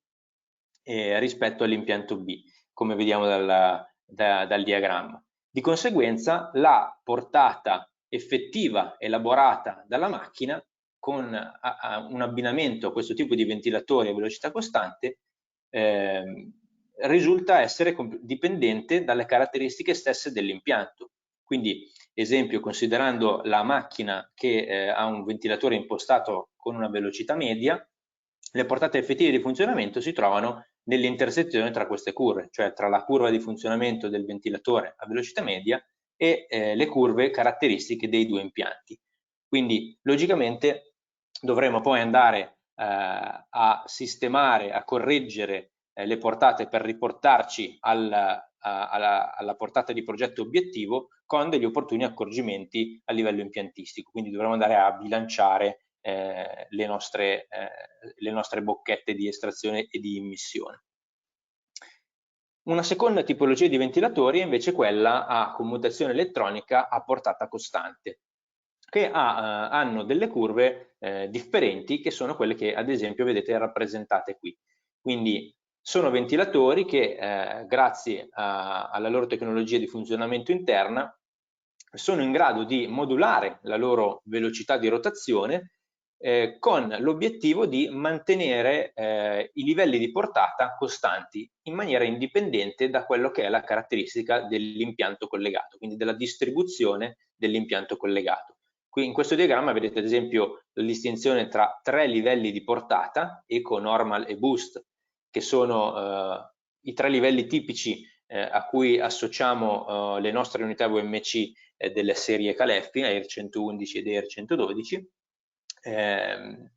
rispetto all'impianto B, come vediamo dal diagramma. Di conseguenza la portata effettiva elaborata dalla macchina con un abbinamento a questo tipo di ventilatori a velocità costante risulta essere dipendente dalle caratteristiche stesse dell'impianto. Quindi, esempio, considerando la macchina che ha un ventilatore impostato con una velocità media, le portate effettive di funzionamento si trovano nell'intersezione tra queste curve, cioè tra la curva di funzionamento del ventilatore a velocità media e le curve caratteristiche dei due impianti. Quindi, logicamente, dovremo poi andare a sistemare, a correggere le portate per riportarci alla portata di progetto obiettivo con degli opportuni accorgimenti a livello impiantistico. Quindi dovremo andare a bilanciare le nostre bocchette di estrazione e di immissione. Una seconda tipologia di ventilatori è invece quella a commutazione elettronica a portata costante, che hanno delle curve differenti, che sono quelle che ad esempio vedete rappresentate qui. Quindi sono ventilatori che grazie alla loro tecnologia di funzionamento interna sono in grado di modulare la loro velocità di rotazione con l'obiettivo di mantenere i livelli di portata costanti in maniera indipendente da quello che è la caratteristica dell'impianto collegato, quindi della distribuzione dell'impianto collegato. Qui in questo diagramma vedete ad esempio la distinzione tra 3 livelli di portata, Eco, Normal e Boost, che sono i 3 livelli tipici a cui associamo le nostre unità VMC delle serie Caleffi, Air 111 ed Air 112. E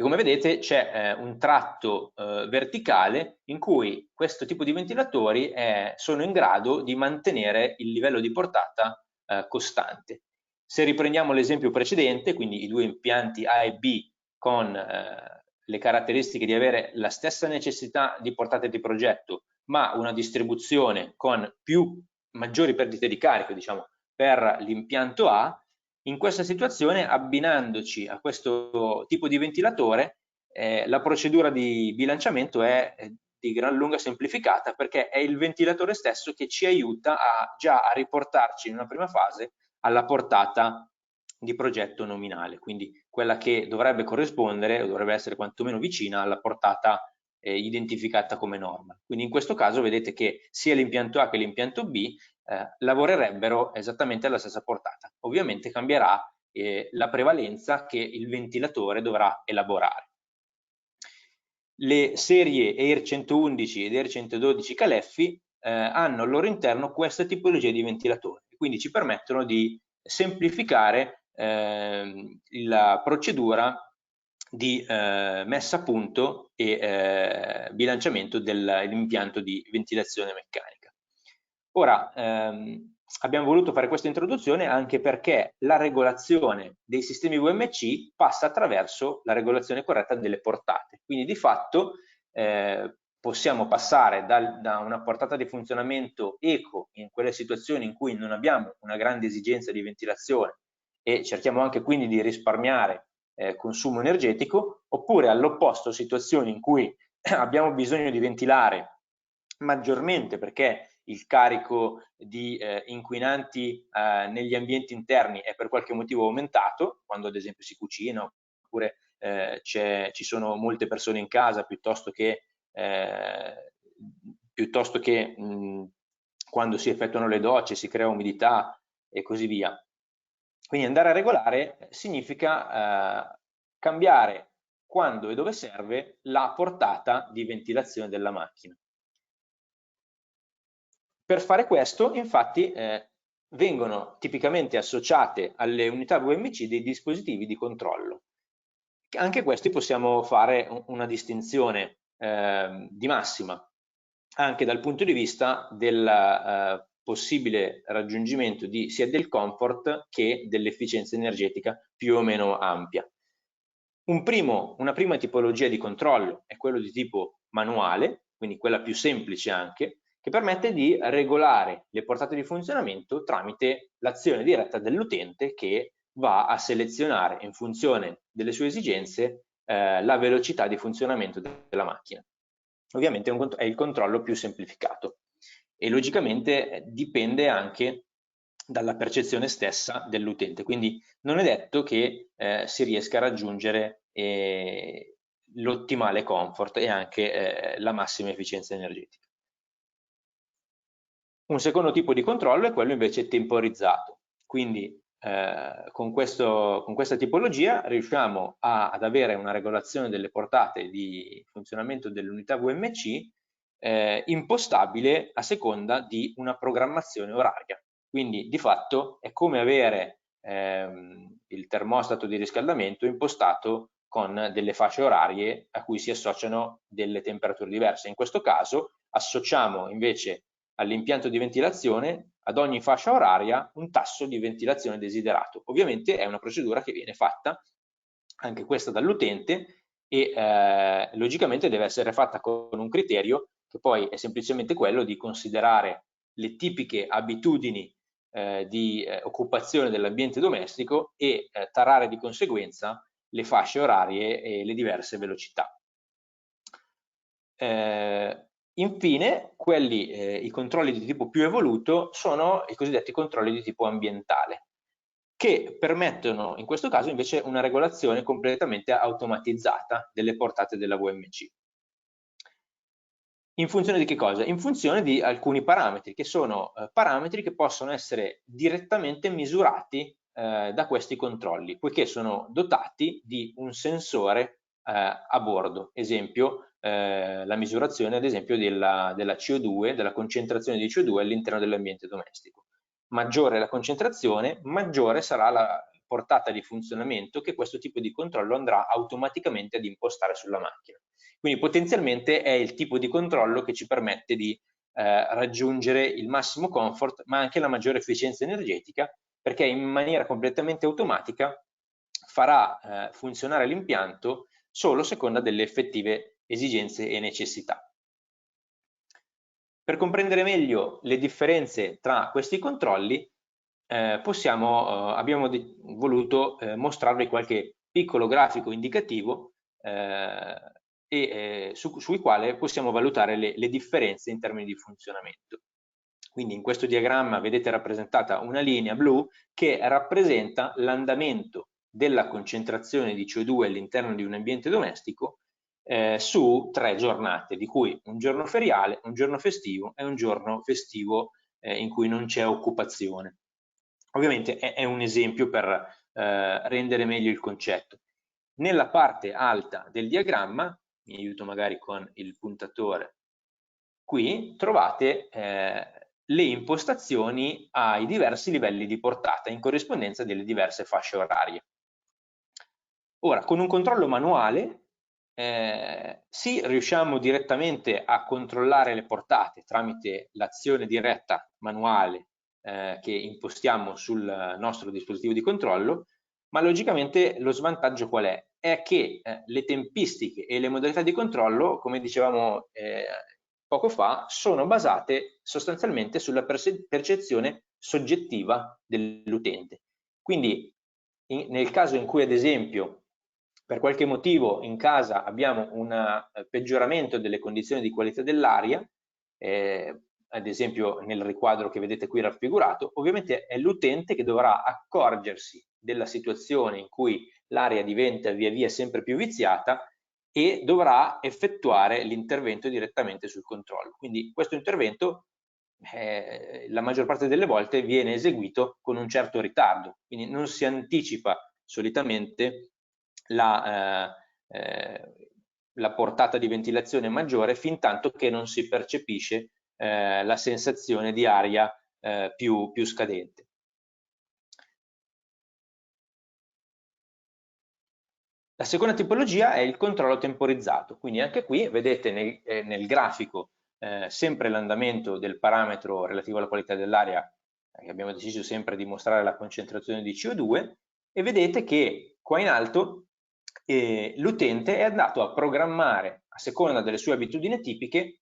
come vedete c'è un tratto verticale in cui questo tipo di ventilatori sono in grado di mantenere il livello di portata costante. Se riprendiamo l'esempio precedente, quindi i due impianti A e B con le caratteristiche di avere la stessa necessità di portata di progetto, ma una distribuzione con maggiori perdite di carico, diciamo, per l'impianto A, in questa situazione, abbinandoci a questo tipo di ventilatore, la procedura di bilanciamento è di gran lunga semplificata, perché è il ventilatore stesso che ci aiuta già a riportarci in una prima fase alla portata di progetto nominale, quindi quella che dovrebbe corrispondere o dovrebbe essere quantomeno vicina alla portata identificata come norma. Quindi in questo caso vedete che sia l'impianto A che l'impianto B lavorerebbero esattamente alla stessa portata. Ovviamente cambierà la prevalenza che il ventilatore dovrà elaborare. Le serie Air 111 ed Air 112 Caleffi hanno al loro interno questa tipologia di ventilatori, quindi ci permettono di semplificare la procedura di messa a punto e bilanciamento dell'impianto di ventilazione meccanica. Ora, abbiamo voluto fare questa introduzione anche perché la regolazione dei sistemi VMC passa attraverso la regolazione corretta delle portate. Quindi di fatto possiamo passare da una portata di funzionamento eco in quelle situazioni in cui non abbiamo una grande esigenza di ventilazione e cerchiamo anche quindi di risparmiare consumo energetico, oppure all'opposto situazioni in cui abbiamo bisogno di ventilare maggiormente perché il carico di inquinanti negli ambienti interni è per qualche motivo aumentato, quando ad esempio si cucina oppure ci sono molte persone in casa, piuttosto che quando si effettuano le docce, si crea umidità e così via. Quindi andare a regolare significa cambiare quando e dove serve la portata di ventilazione della macchina. Per fare questo, infatti, vengono tipicamente associate alle unità VMC dei dispositivi di controllo. Anche questi possiamo fare una distinzione di massima, anche dal punto di vista del possibile raggiungimento sia del comfort che dell'efficienza energetica più o meno ampia. Una prima tipologia di controllo è quello di tipo manuale, quindi quella più semplice anche, che permette di regolare le portate di funzionamento tramite l'azione diretta dell'utente che va a selezionare in funzione delle sue esigenze la velocità di funzionamento della macchina. Ovviamente è il controllo più semplificato e logicamente dipende anche dalla percezione stessa dell'utente, quindi non è detto che si riesca a raggiungere l'ottimale comfort e anche la massima efficienza energetica. Un secondo tipo di controllo è quello invece temporizzato, quindi con questa tipologia riusciamo ad avere una regolazione delle portate di funzionamento dell'unità VMC impostabile a seconda di una programmazione oraria. Quindi di fatto è come avere il termostato di riscaldamento impostato con delle fasce orarie a cui si associano delle temperature diverse. In questo caso associamo invece all'impianto di ventilazione ad ogni fascia oraria un tasso di ventilazione desiderato. Ovviamente è una procedura che viene fatta anche questa dall'utente e logicamente deve essere fatta con un criterio che poi è semplicemente quello di considerare le tipiche abitudini di occupazione dell'ambiente domestico e tarare di conseguenza le fasce orarie e le diverse velocità. Infine, i controlli di tipo più evoluto sono i cosiddetti controlli di tipo ambientale, che permettono in questo caso invece una regolazione completamente automatizzata delle portate della VMC. In funzione di che cosa? In funzione di alcuni parametri, che sono parametri che possono essere direttamente misurati da questi controlli, poiché sono dotati di un sensore a bordo. Esempio, la misurazione ad esempio della CO2, della concentrazione di CO2 all'interno dell'ambiente domestico. Maggiore la concentrazione, maggiore sarà la portata di funzionamento che questo tipo di controllo andrà automaticamente ad impostare sulla macchina. Quindi potenzialmente è il tipo di controllo che ci permette di raggiungere il massimo comfort, ma anche la maggiore efficienza energetica, perché in maniera completamente automatica farà funzionare l'impianto solo a seconda delle effettive esigenze e necessità. Per comprendere meglio le differenze tra questi controlli, abbiamo voluto mostrarvi qualche piccolo grafico indicativo sui quali possiamo valutare le differenze in termini di funzionamento. Quindi in questo diagramma vedete rappresentata una linea blu che rappresenta l'andamento della concentrazione di CO2 all'interno di un ambiente domestico su 3 giornate, di cui un giorno feriale, un giorno festivo e un giorno festivo in cui non c'è occupazione. Ovviamente è un esempio per rendere meglio il concetto. Nella parte alta del diagramma, mi aiuto magari con il puntatore, qui trovate le impostazioni ai diversi livelli di portata in corrispondenza delle diverse fasce orarie. Ora, con un controllo manuale sì, riusciamo direttamente a controllare le portate tramite l'azione diretta manuale che impostiamo sul nostro dispositivo di controllo, ma logicamente lo svantaggio qual è? È che le tempistiche e le modalità di controllo, come dicevamo poco fa, sono basate sostanzialmente sulla percezione soggettiva dell'utente. Quindi nel caso in cui ad esempio per qualche motivo in casa abbiamo un peggioramento delle condizioni di qualità dell'aria, ad esempio nel riquadro che vedete qui raffigurato, ovviamente è l'utente che dovrà accorgersi della situazione in cui l'aria diventa via via sempre più viziata e dovrà effettuare l'intervento direttamente sul controllo. Quindi questo intervento la maggior parte delle volte viene eseguito con un certo ritardo, quindi non si anticipa solitamente la portata di ventilazione maggiore fin tanto che non si percepisce la sensazione di aria più scadente. La seconda tipologia è il controllo temporizzato, quindi anche qui vedete nel grafico sempre l'andamento del parametro relativo alla qualità dell'aria, che abbiamo deciso sempre di mostrare la concentrazione di CO2, e vedete che qua in alto l'utente è andato a programmare, a seconda delle sue abitudini tipiche,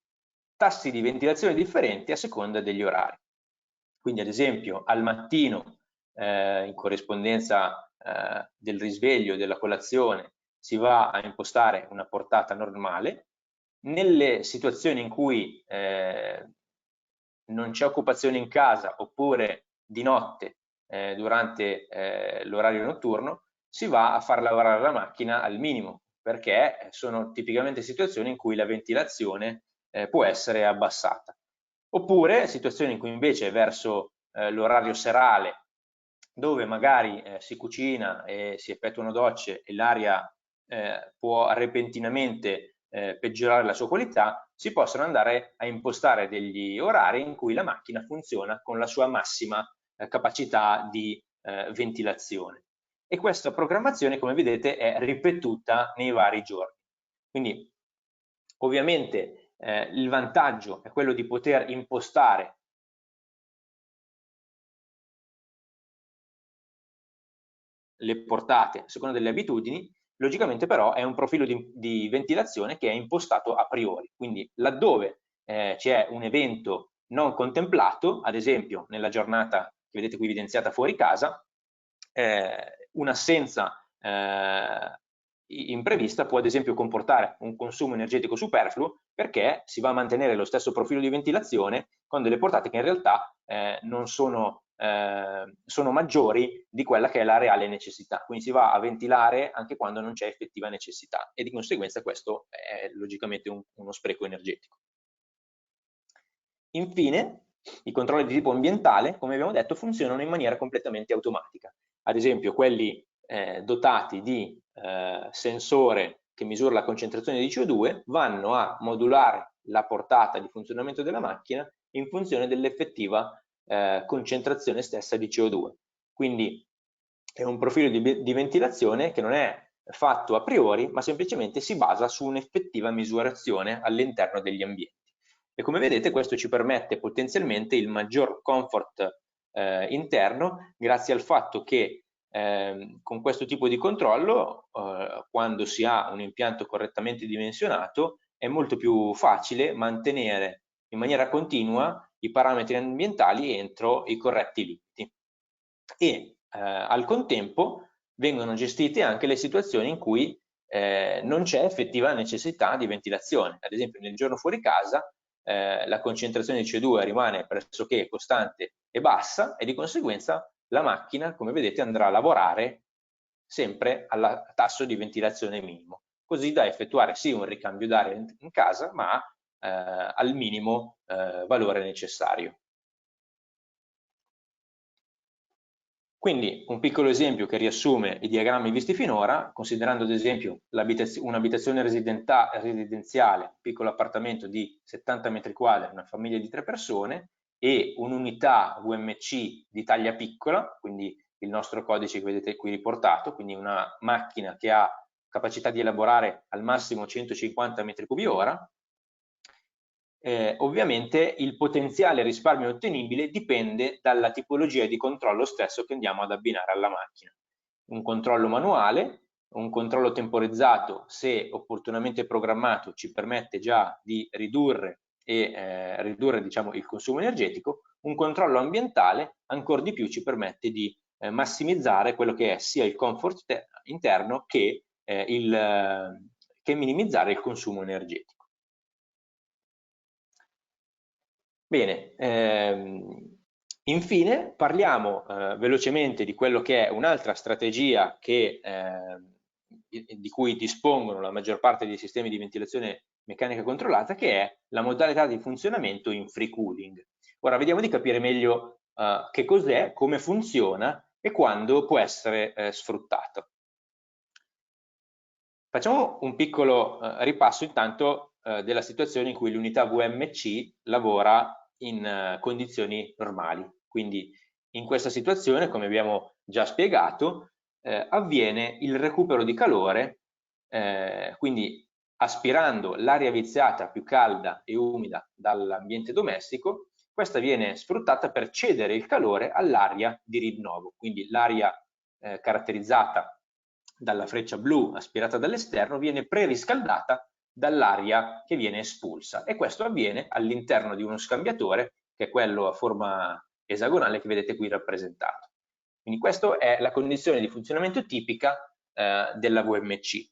tassi di ventilazione differenti a seconda degli orari. Quindi ad esempio al mattino, in corrispondenza del risveglio e della colazione, si va a impostare una portata normale. Nelle situazioni in cui non c'è occupazione in casa oppure di notte durante l'orario notturno, si va a far lavorare la macchina al minimo, perché sono tipicamente situazioni in cui la ventilazione può essere abbassata. Oppure situazioni in cui invece verso l'orario serale, dove magari si cucina e si effettuano docce e l'aria può repentinamente peggiorare la sua qualità, si possono andare a impostare degli orari in cui la macchina funziona con la sua massima capacità di ventilazione. E questa programmazione, come vedete, è ripetuta nei vari giorni. Quindi ovviamente il vantaggio è quello di poter impostare le portate a seconda delle abitudini. Logicamente però è un profilo di ventilazione che è impostato a priori, quindi laddove c'è un evento non contemplato, ad esempio nella giornata che vedete qui evidenziata fuori casa, un'assenza imprevista può ad esempio comportare un consumo energetico superfluo, perché si va a mantenere lo stesso profilo di ventilazione con delle portate che in realtà non sono, sono maggiori di quella che è la reale necessità, quindi si va a ventilare anche quando non c'è effettiva necessità, e di conseguenza questo è logicamente uno spreco energetico. Infine, i controlli di tipo ambientale, come abbiamo detto, funzionano in maniera completamente automatica. Ad esempio, quelli dotati di sensore che misura la concentrazione di CO2 vanno a modulare la portata di funzionamento della macchina in funzione dell'effettiva concentrazione stessa di CO2. Quindi è un profilo di ventilazione che non è fatto a priori, ma semplicemente si basa su un'effettiva misurazione all'interno degli ambienti. E come vedete questo ci permette potenzialmente il maggior comfort interno, grazie al fatto che con questo tipo di controllo, quando si ha un impianto correttamente dimensionato, è molto più facile mantenere in maniera continua i parametri ambientali entro i corretti limiti. E al contempo vengono gestite anche le situazioni in cui non c'è effettiva necessità di ventilazione. Ad esempio nel giorno fuori casa la concentrazione di CO2 rimane pressoché costante e bassa, e di conseguenza la macchina, come vedete, andrà a lavorare sempre al tasso di ventilazione minimo, così da effettuare sì un ricambio d'aria in casa, ma al minimo valore necessario. Quindi un piccolo esempio che riassume i diagrammi visti finora, considerando ad esempio un'abitazione residenziale, un piccolo appartamento di 70 metri quadri, una famiglia di 3 persone, e un'unità VMC di taglia piccola, quindi il nostro codice che vedete qui riportato, quindi una macchina che ha capacità di elaborare al massimo 150 metri cubi ora. Ovviamente il potenziale risparmio ottenibile dipende dalla tipologia di controllo stesso che andiamo ad abbinare alla macchina. Un controllo manuale, un controllo temporizzato, se opportunamente programmato, ci permette già di ridurre diciamo, il consumo energetico. Un controllo ambientale ancora di più ci permette di massimizzare quello che è sia il comfort interno che minimizzare il consumo energetico. Bene, infine parliamo velocemente di quello che è un'altra strategia di cui dispongono la maggior parte dei sistemi di ventilazione meccanica controllata, che è la modalità di funzionamento in free cooling. Ora vediamo di capire meglio che cos'è, come funziona e quando può essere sfruttato. Facciamo un piccolo ripasso intanto della situazione in cui l'unità VMC lavora in condizioni normali. Quindi in questa situazione, come abbiamo già spiegato, avviene il recupero di calore, quindi aspirando l'aria viziata più calda e umida dall'ambiente domestico, questa viene sfruttata per cedere il calore all'aria di rinnovo, quindi l'aria caratterizzata dalla freccia blu aspirata dall'esterno viene preriscaldata dall'aria che viene espulsa, e questo avviene all'interno di uno scambiatore che è quello a forma esagonale che vedete qui rappresentato. Quindi questa è la condizione di funzionamento tipica della VMC.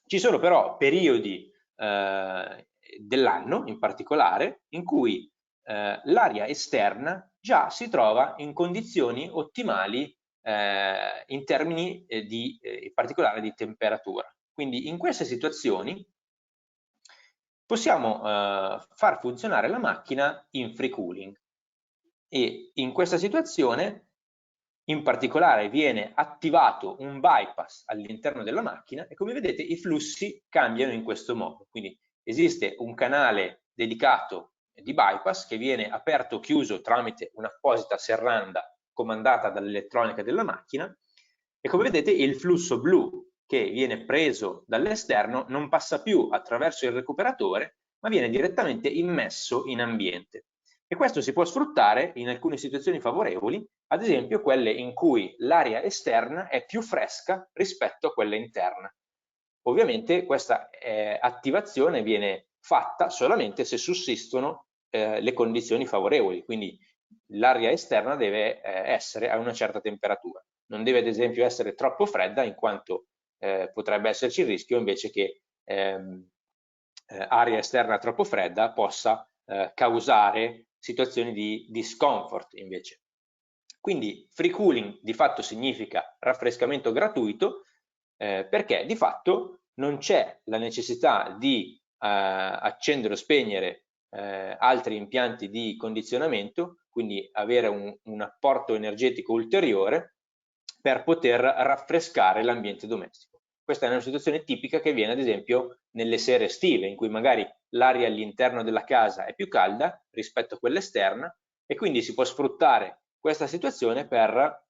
Ci sono però periodi dell'anno in particolare in cui l'aria esterna già si trova in condizioni ottimali in termini in particolare di temperatura. Quindi in queste situazioni possiamo far funzionare la macchina in free cooling, e in questa situazione in particolare viene attivato un bypass all'interno della macchina, e come vedete i flussi cambiano in questo modo. Quindi esiste un canale dedicato di bypass che viene aperto o chiuso tramite un'apposita serranda comandata dall'elettronica della macchina, e come vedete il flusso blu che viene preso dall'esterno non passa più attraverso il recuperatore, ma viene direttamente immesso in ambiente. E questo si può sfruttare in alcune situazioni favorevoli, ad esempio quelle in cui l'aria esterna è più fresca rispetto a quella interna. Ovviamente questa attivazione viene fatta solamente se sussistono le condizioni favorevoli, quindi l'aria esterna deve essere a una certa temperatura, non deve ad esempio essere troppo fredda, in quanto potrebbe esserci il rischio invece che aria esterna troppo fredda possa causare situazioni di discomfort invece. Quindi free cooling di fatto significa raffrescamento gratuito, perché di fatto non c'è la necessità di accendere o spegnere altri impianti di condizionamento, quindi avere un apporto energetico ulteriore per poter raffrescare l'ambiente domestico. Questa è una situazione tipica che viene ad esempio nelle sere estive, in cui magari l'aria all'interno della casa è più calda rispetto a quella esterna, e quindi si può sfruttare questa situazione per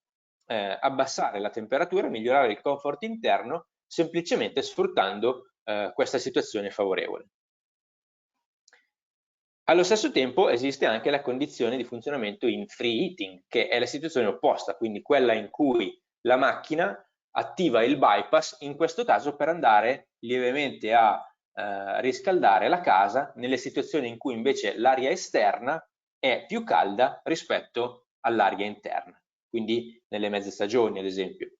abbassare la temperatura e migliorare il comfort interno semplicemente sfruttando questa situazione favorevole. Allo stesso tempo esiste anche la condizione di funzionamento in free heating, che è la situazione opposta, quindi quella in cui la macchina attiva il bypass, in questo caso per andare lievemente a riscaldare la casa nelle situazioni in cui invece l'aria esterna è più calda rispetto all'aria interna, quindi nelle mezze stagioni ad esempio.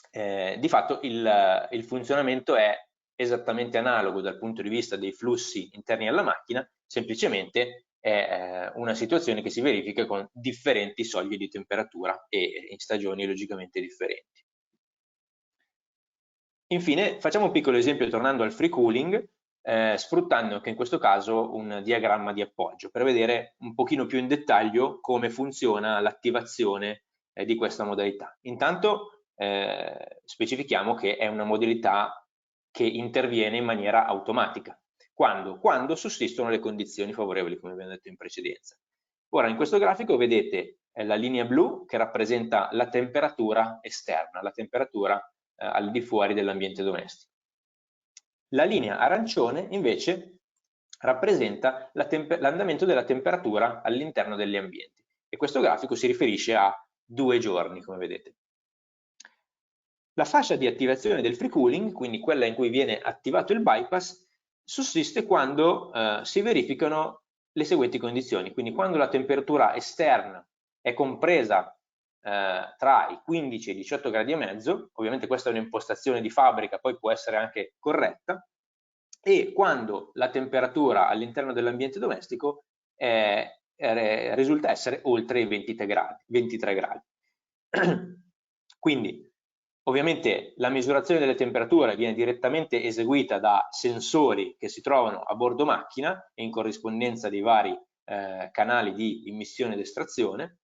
Di fatto il funzionamento è esattamente analogo dal punto di vista dei flussi interni alla macchina, semplicemente è una situazione che si verifica con differenti soglie di temperatura e in stagioni logicamente differenti. Infine facciamo un piccolo esempio tornando al free cooling, sfruttando anche in questo caso un diagramma di appoggio per vedere un pochino più in dettaglio come funziona l'attivazione di questa modalità. Intanto specifichiamo che è una modalità che interviene in maniera automatica. Quando? Quando sussistono le condizioni favorevoli, come abbiamo detto in precedenza. Ora in questo grafico vedete la linea blu che rappresenta la temperatura esterna, la temperatura al di fuori dell'ambiente domestico. La linea arancione invece rappresenta l'andamento della temperatura all'interno degli ambienti, e questo grafico si riferisce a 2 giorni, come vedete. La fascia di attivazione del free cooling, quindi quella in cui viene attivato il bypass, sussiste quando si verificano le seguenti condizioni, quindi quando la temperatura esterna è compresa tra i 15 e i 18 gradi e mezzo, ovviamente questa è un'impostazione di fabbrica, poi può essere anche corretta, e quando la temperatura all'interno dell'ambiente domestico risulta essere oltre i 23 gradi. Quindi ovviamente la misurazione delle temperature viene direttamente eseguita da sensori che si trovano a bordo macchina in corrispondenza dei vari canali di immissione ed estrazione,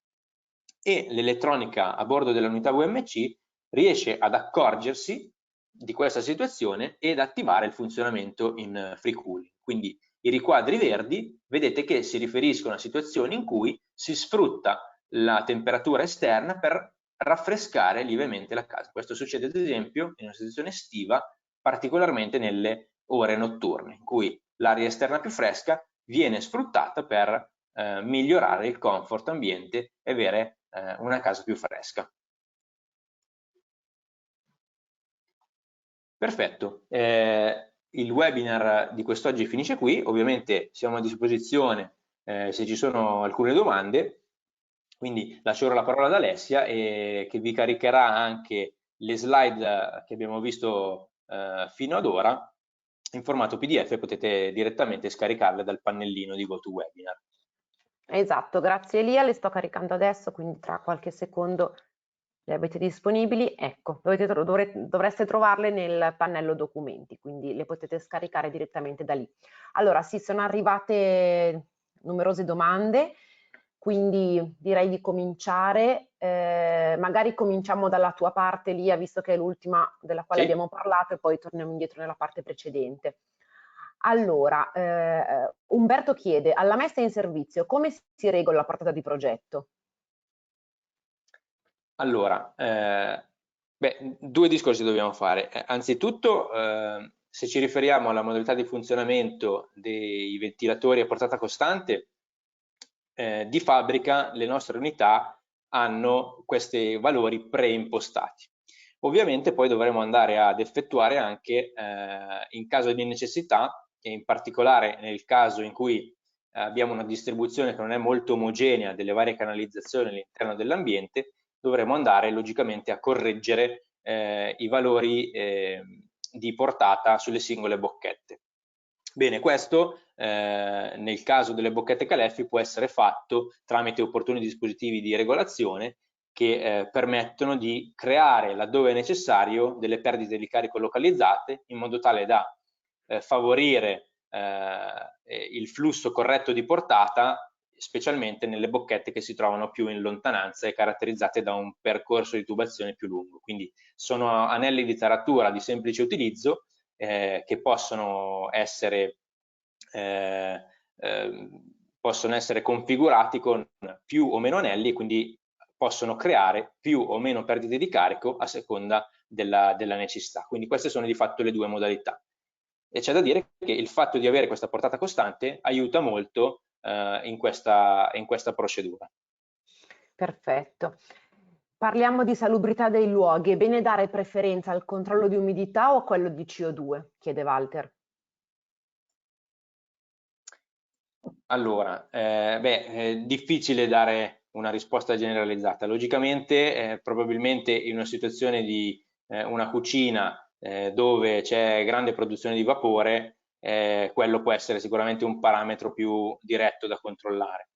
e l'elettronica a bordo dell'unità VMC riesce ad accorgersi di questa situazione ed attivare il funzionamento in free cooling. Quindi i riquadri verdi vedete che si riferiscono a situazioni in cui si sfrutta la temperatura esterna per raffrescare lievemente la casa. Questo succede ad esempio in una situazione estiva, particolarmente nelle ore notturne, in cui l'aria esterna più fresca viene sfruttata per migliorare il comfort ambiente e avere una casa più fresca. Perfetto, il webinar di quest'oggi finisce qui, ovviamente siamo a disposizione se ci sono alcune domande, quindi lascio ora la parola ad Alessia che vi caricherà anche le slide che abbiamo visto fino ad ora in formato PDF, potete direttamente scaricarle dal pannellino di GoToWebinar. Esatto, grazie Elia, le sto caricando adesso, quindi tra qualche secondo le avete disponibili. Ecco, dovreste trovarle nel pannello documenti, quindi le potete scaricare direttamente da lì. Allora, sì, sono arrivate numerose domande, quindi direi di cominciare. Magari cominciamo dalla tua parte, Elia, visto che è l'ultima della quale abbiamo parlato, e poi torniamo indietro nella parte precedente. Allora, Umberto chiede, alla messa in servizio, come si regola la portata di progetto? Allora, due discorsi dobbiamo fare. Anzitutto, se ci riferiamo alla modalità di funzionamento dei ventilatori a portata costante, di fabbrica le nostre unità hanno questi valori preimpostati. Ovviamente poi dovremo andare ad effettuare anche, in caso di necessità, in particolare nel caso in cui abbiamo una distribuzione che non è molto omogenea delle varie canalizzazioni all'interno dell'ambiente, dovremo andare logicamente a correggere i valori di portata sulle singole bocchette. Bene, questo nel caso delle bocchette Caleffi può essere fatto tramite opportuni dispositivi di regolazione che permettono di creare, laddove è necessario, delle perdite di carico localizzate in modo tale da favorire il flusso corretto di portata, specialmente nelle bocchette che si trovano più in lontananza e caratterizzate da un percorso di tubazione più lungo. Quindi sono anelli di taratura di semplice utilizzo che possono essere configurati con più o meno anelli e quindi possono creare più o meno perdite di carico a seconda della necessità. Quindi queste sono di fatto le due modalità. E c'è da dire che il fatto di avere questa portata costante aiuta molto in questa procedura. Perfetto. Parliamo di salubrità dei luoghi. È bene dare preferenza al controllo di umidità o a quello di CO2? Chiede Walter. Allora, è difficile dare una risposta generalizzata. Logicamente, probabilmente in una situazione di una cucina dove c'è grande produzione di vapore, quello può essere sicuramente un parametro più diretto da controllare.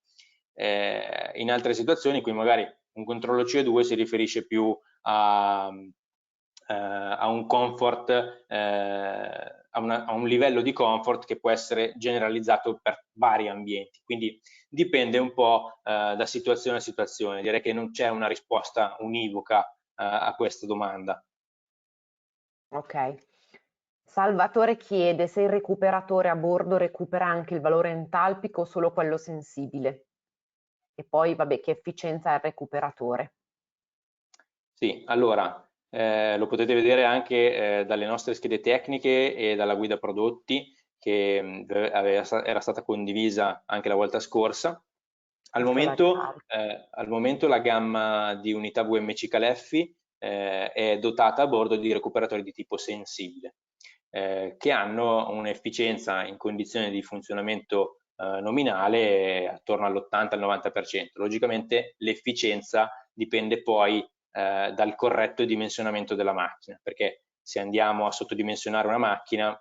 In altre situazioni in cui magari un controllo CO2 si riferisce più a un comfort, a un livello di comfort che può essere generalizzato per vari ambienti. Quindi dipende un po' da situazione a situazione. Direi che non c'è una risposta univoca a questa domanda. Ok. Salvatore chiede se il recuperatore a bordo recupera anche il valore entalpico o solo quello sensibile. E poi, vabbè, che efficienza ha il recuperatore? Sì, allora, lo potete vedere anche dalle nostre schede tecniche e dalla guida prodotti che era stata condivisa anche la volta scorsa. Al momento la gamma di unità VMC Caleffi è dotata a bordo di recuperatori di tipo sensibile, che hanno un'efficienza in condizioni di funzionamento nominale attorno all'80-90%. Logicamente l'efficienza dipende poi dal corretto dimensionamento della macchina, perché se andiamo a sottodimensionare una macchina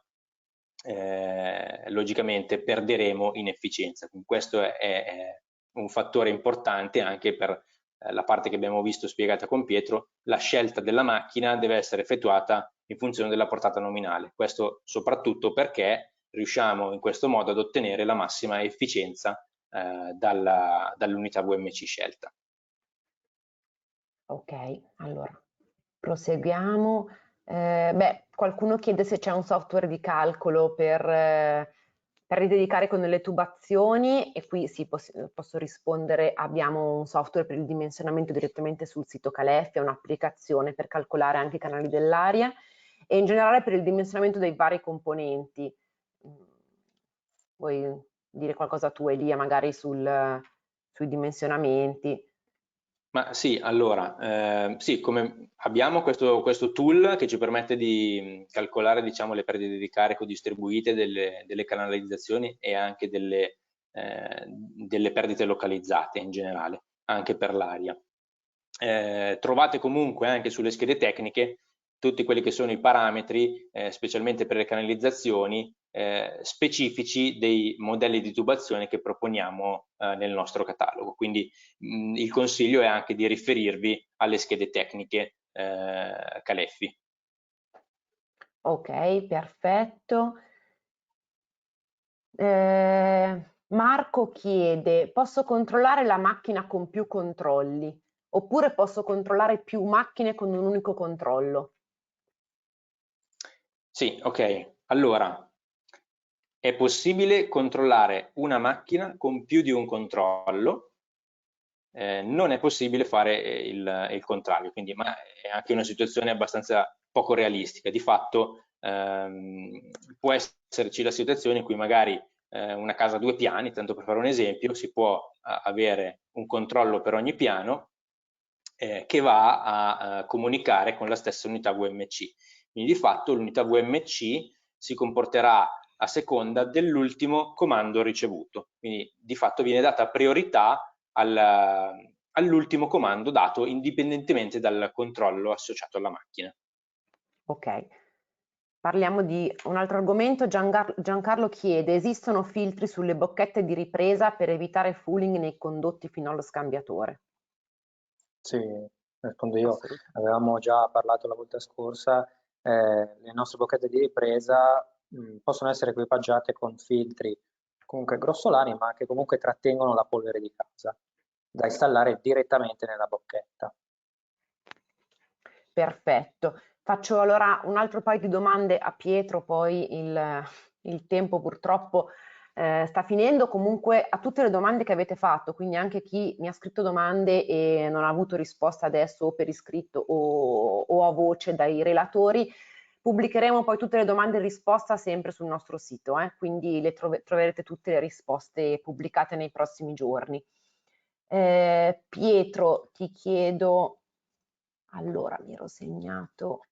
logicamente perderemo in efficienza. Quindi questo è un fattore importante anche per la parte che abbiamo visto spiegata con Pietro. La scelta della macchina deve essere effettuata in funzione della portata nominale, questo soprattutto perché riusciamo in questo modo ad ottenere la massima efficienza dall'unità VMC scelta. Ok, allora proseguiamo. Qualcuno chiede se c'è un software di calcolo per ridedicare con le tubazioni e qui sì, posso rispondere, abbiamo un software per il dimensionamento direttamente sul sito Caleffi, è un'applicazione per calcolare anche i canali dell'aria e in generale per il dimensionamento dei vari componenti. Vuoi dire qualcosa tu, Elia, magari sui dimensionamenti? Ma sì, allora, sì, come abbiamo questo tool che ci permette di calcolare, diciamo, le perdite di carico distribuite delle canalizzazioni e anche delle perdite localizzate in generale, anche per l'aria. Trovate comunque anche sulle schede tecniche tutti quelli che sono i parametri, specialmente per le canalizzazioni, specifici dei modelli di tubazione che proponiamo nel nostro catalogo. Quindi il consiglio è anche di riferirvi alle schede tecniche Caleffi. Ok, perfetto. Marco chiede, posso controllare la macchina con più controlli oppure posso controllare più macchine con un unico controllo? Sì, ok. Allora, è possibile controllare una macchina con più di un controllo, non è possibile fare il contrario, quindi ma è anche una situazione abbastanza poco realistica. Di fatto può esserci la situazione in cui magari una casa a 2 piani, tanto per fare un esempio, si può avere un controllo per ogni piano che va a comunicare con la stessa unità VMC. Quindi di fatto l'unità VMC si comporterà a seconda dell'ultimo comando ricevuto. Quindi di fatto viene data priorità all'ultimo comando dato indipendentemente dal controllo associato alla macchina. Ok, parliamo di un altro argomento. Giancarlo chiede: esistono filtri sulle bocchette di ripresa per evitare fouling nei condotti fino allo scambiatore? Sì, rispondo io. Avevamo già parlato la volta scorsa, le nostre bocchette di ripresa possono essere equipaggiate con filtri comunque grossolani, ma che comunque trattengono la polvere di casa, da installare direttamente nella bocchetta. Perfetto. Faccio allora un altro paio di domande a Pietro, poi il tempo purtroppo sta finendo. Comunque a tutte le domande che avete fatto, quindi anche chi mi ha scritto domande e non ha avuto risposta adesso o per iscritto o a voce dai relatori, pubblicheremo poi tutte le domande in risposta sempre sul nostro sito, quindi troverete tutte le risposte pubblicate nei prossimi giorni. Pietro, ti chiedo, allora mi ero segnato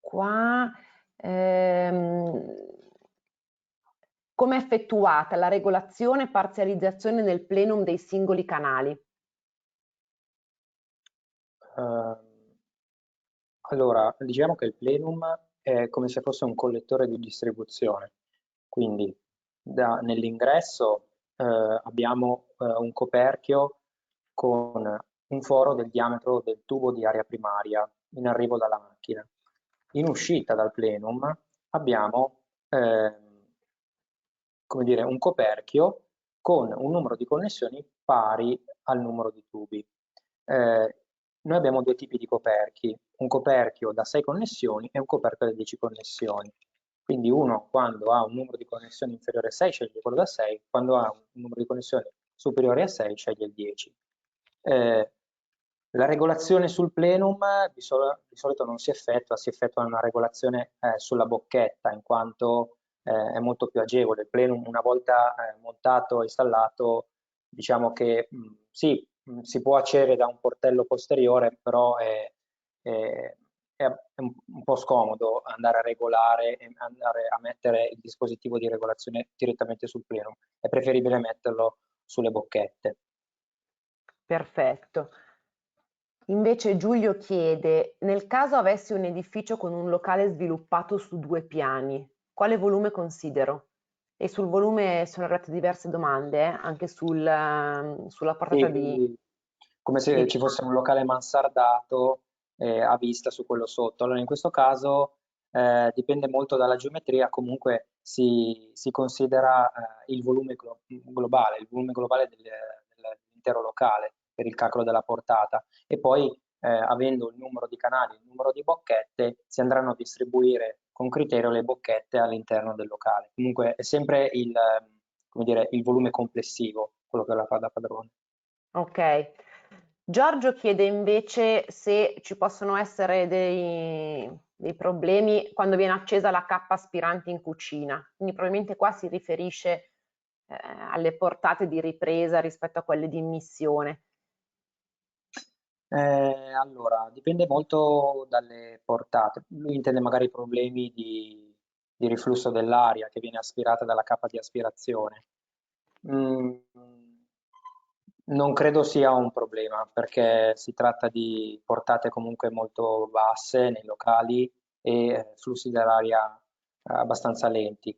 qua, come è effettuata la regolazione e parzializzazione nel plenum dei singoli canali? Allora, diciamo che il plenum è come se fosse un collettore di distribuzione, quindi nell'ingresso abbiamo un coperchio con un foro del diametro del tubo di aria primaria in arrivo dalla macchina. In uscita dal plenum abbiamo come dire, un coperchio con un numero di connessioni pari al numero di tubi. Noi abbiamo due tipi di coperchi, un coperchio da 6 connessioni e un coperchio da 10 connessioni. Quindi uno quando ha un numero di connessioni inferiore a 6 sceglie quello da 6, quando ha un numero di connessioni superiore a 6 sceglie il 10. La regolazione sul plenum di solito non si effettua una regolazione sulla bocchetta, in quanto è molto più agevole. Il plenum una volta montato e installato, diciamo che sì, si può accedere da un portello posteriore, però è un po' scomodo andare a regolare e andare a mettere il dispositivo di regolazione direttamente sul plenum. È preferibile metterlo sulle bocchette. Perfetto. Invece Giulio chiede: nel caso avessi un edificio con un locale sviluppato su 2 piani, quale volume considero? E sul volume sono arrivate diverse domande, anche sulla portata Sì, come se ci fosse un locale mansardato a vista su quello sotto. Allora, in questo caso dipende molto dalla geometria, comunque si considera il volume globale, il volume globale dell'intero locale per il calcolo della portata. E poi, avendo il numero di canali, il numero di bocchette, si andranno a distribuire con criterio le bocchette all'interno del locale. Comunque è sempre come dire, il volume complessivo quello che la fa da padrone. Ok. Giorgio chiede invece se ci possono essere dei problemi quando viene accesa la cappa aspirante in cucina. Quindi probabilmente qua si riferisce alle portate di ripresa rispetto a quelle di immissione. Allora, dipende molto dalle portate. Lui intende magari problemi di riflusso dell'aria che viene aspirata dalla cappa di aspirazione. Mm, non credo sia un problema perché si tratta di portate comunque molto basse nei locali e flussi dell'aria abbastanza lenti.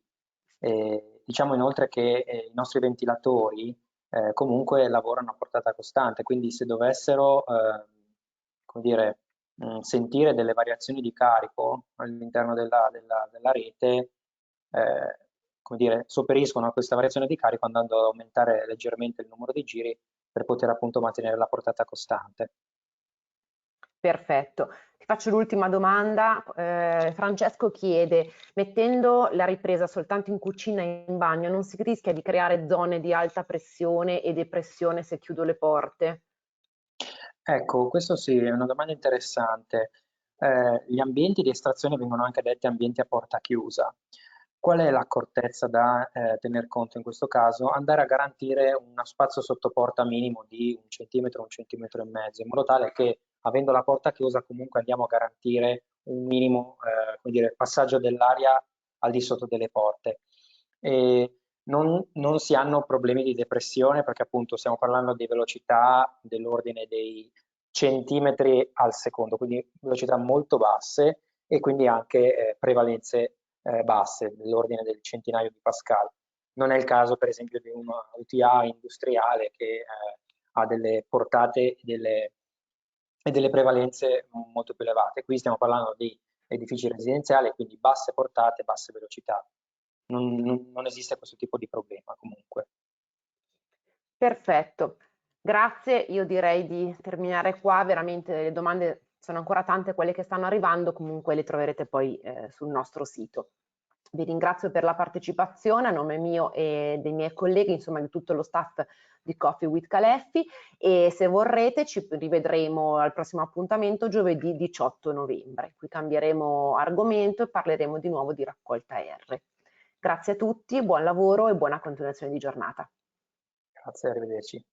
Diciamo inoltre che i nostri ventilatori comunque lavorano a portata costante, quindi se dovessero come dire, sentire delle variazioni di carico all'interno della rete, come dire, sopperiscono a questa variazione di carico andando ad aumentare leggermente il numero di giri per poter appunto mantenere la portata costante. Perfetto. Ti faccio l'ultima domanda. Francesco chiede: mettendo la ripresa soltanto in cucina e in bagno, non si rischia di creare zone di alta pressione e depressione se chiudo le porte? Ecco, questo sì, è una domanda interessante. Gli ambienti di estrazione vengono anche detti ambienti a porta chiusa. Qual è l'accortezza da tener conto in questo caso? Andare a garantire uno spazio sotto porta minimo di 1 centimetro e mezzo, in modo tale che, avendo la porta chiusa, comunque andiamo a garantire un minimo come dire, passaggio dell'aria al di sotto delle porte. e non si hanno problemi di depressione, perché appunto stiamo parlando di velocità dell'ordine dei centimetri al secondo, quindi velocità molto basse e quindi anche prevalenze basse, dell'ordine del centinaio di Pascal. Non è il caso per esempio di una UTA industriale che ha delle portate e delle prevalenze molto più elevate. Qui stiamo parlando di edifici residenziali, quindi basse portate, basse velocità. Non esiste questo tipo di problema comunque. Perfetto, grazie. Io direi di terminare qua, veramente le domande sono ancora tante quelle che stanno arrivando, comunque le troverete poi sul nostro sito. Vi ringrazio per la partecipazione a nome mio e dei miei colleghi, insomma di tutto lo staff di Coffee with Caleffi, e se vorrete ci rivedremo al prossimo appuntamento giovedì 18 novembre. Qui cambieremo argomento e parleremo di nuovo di raccolta R. Grazie a tutti, buon lavoro e buona continuazione di giornata. Grazie, arrivederci.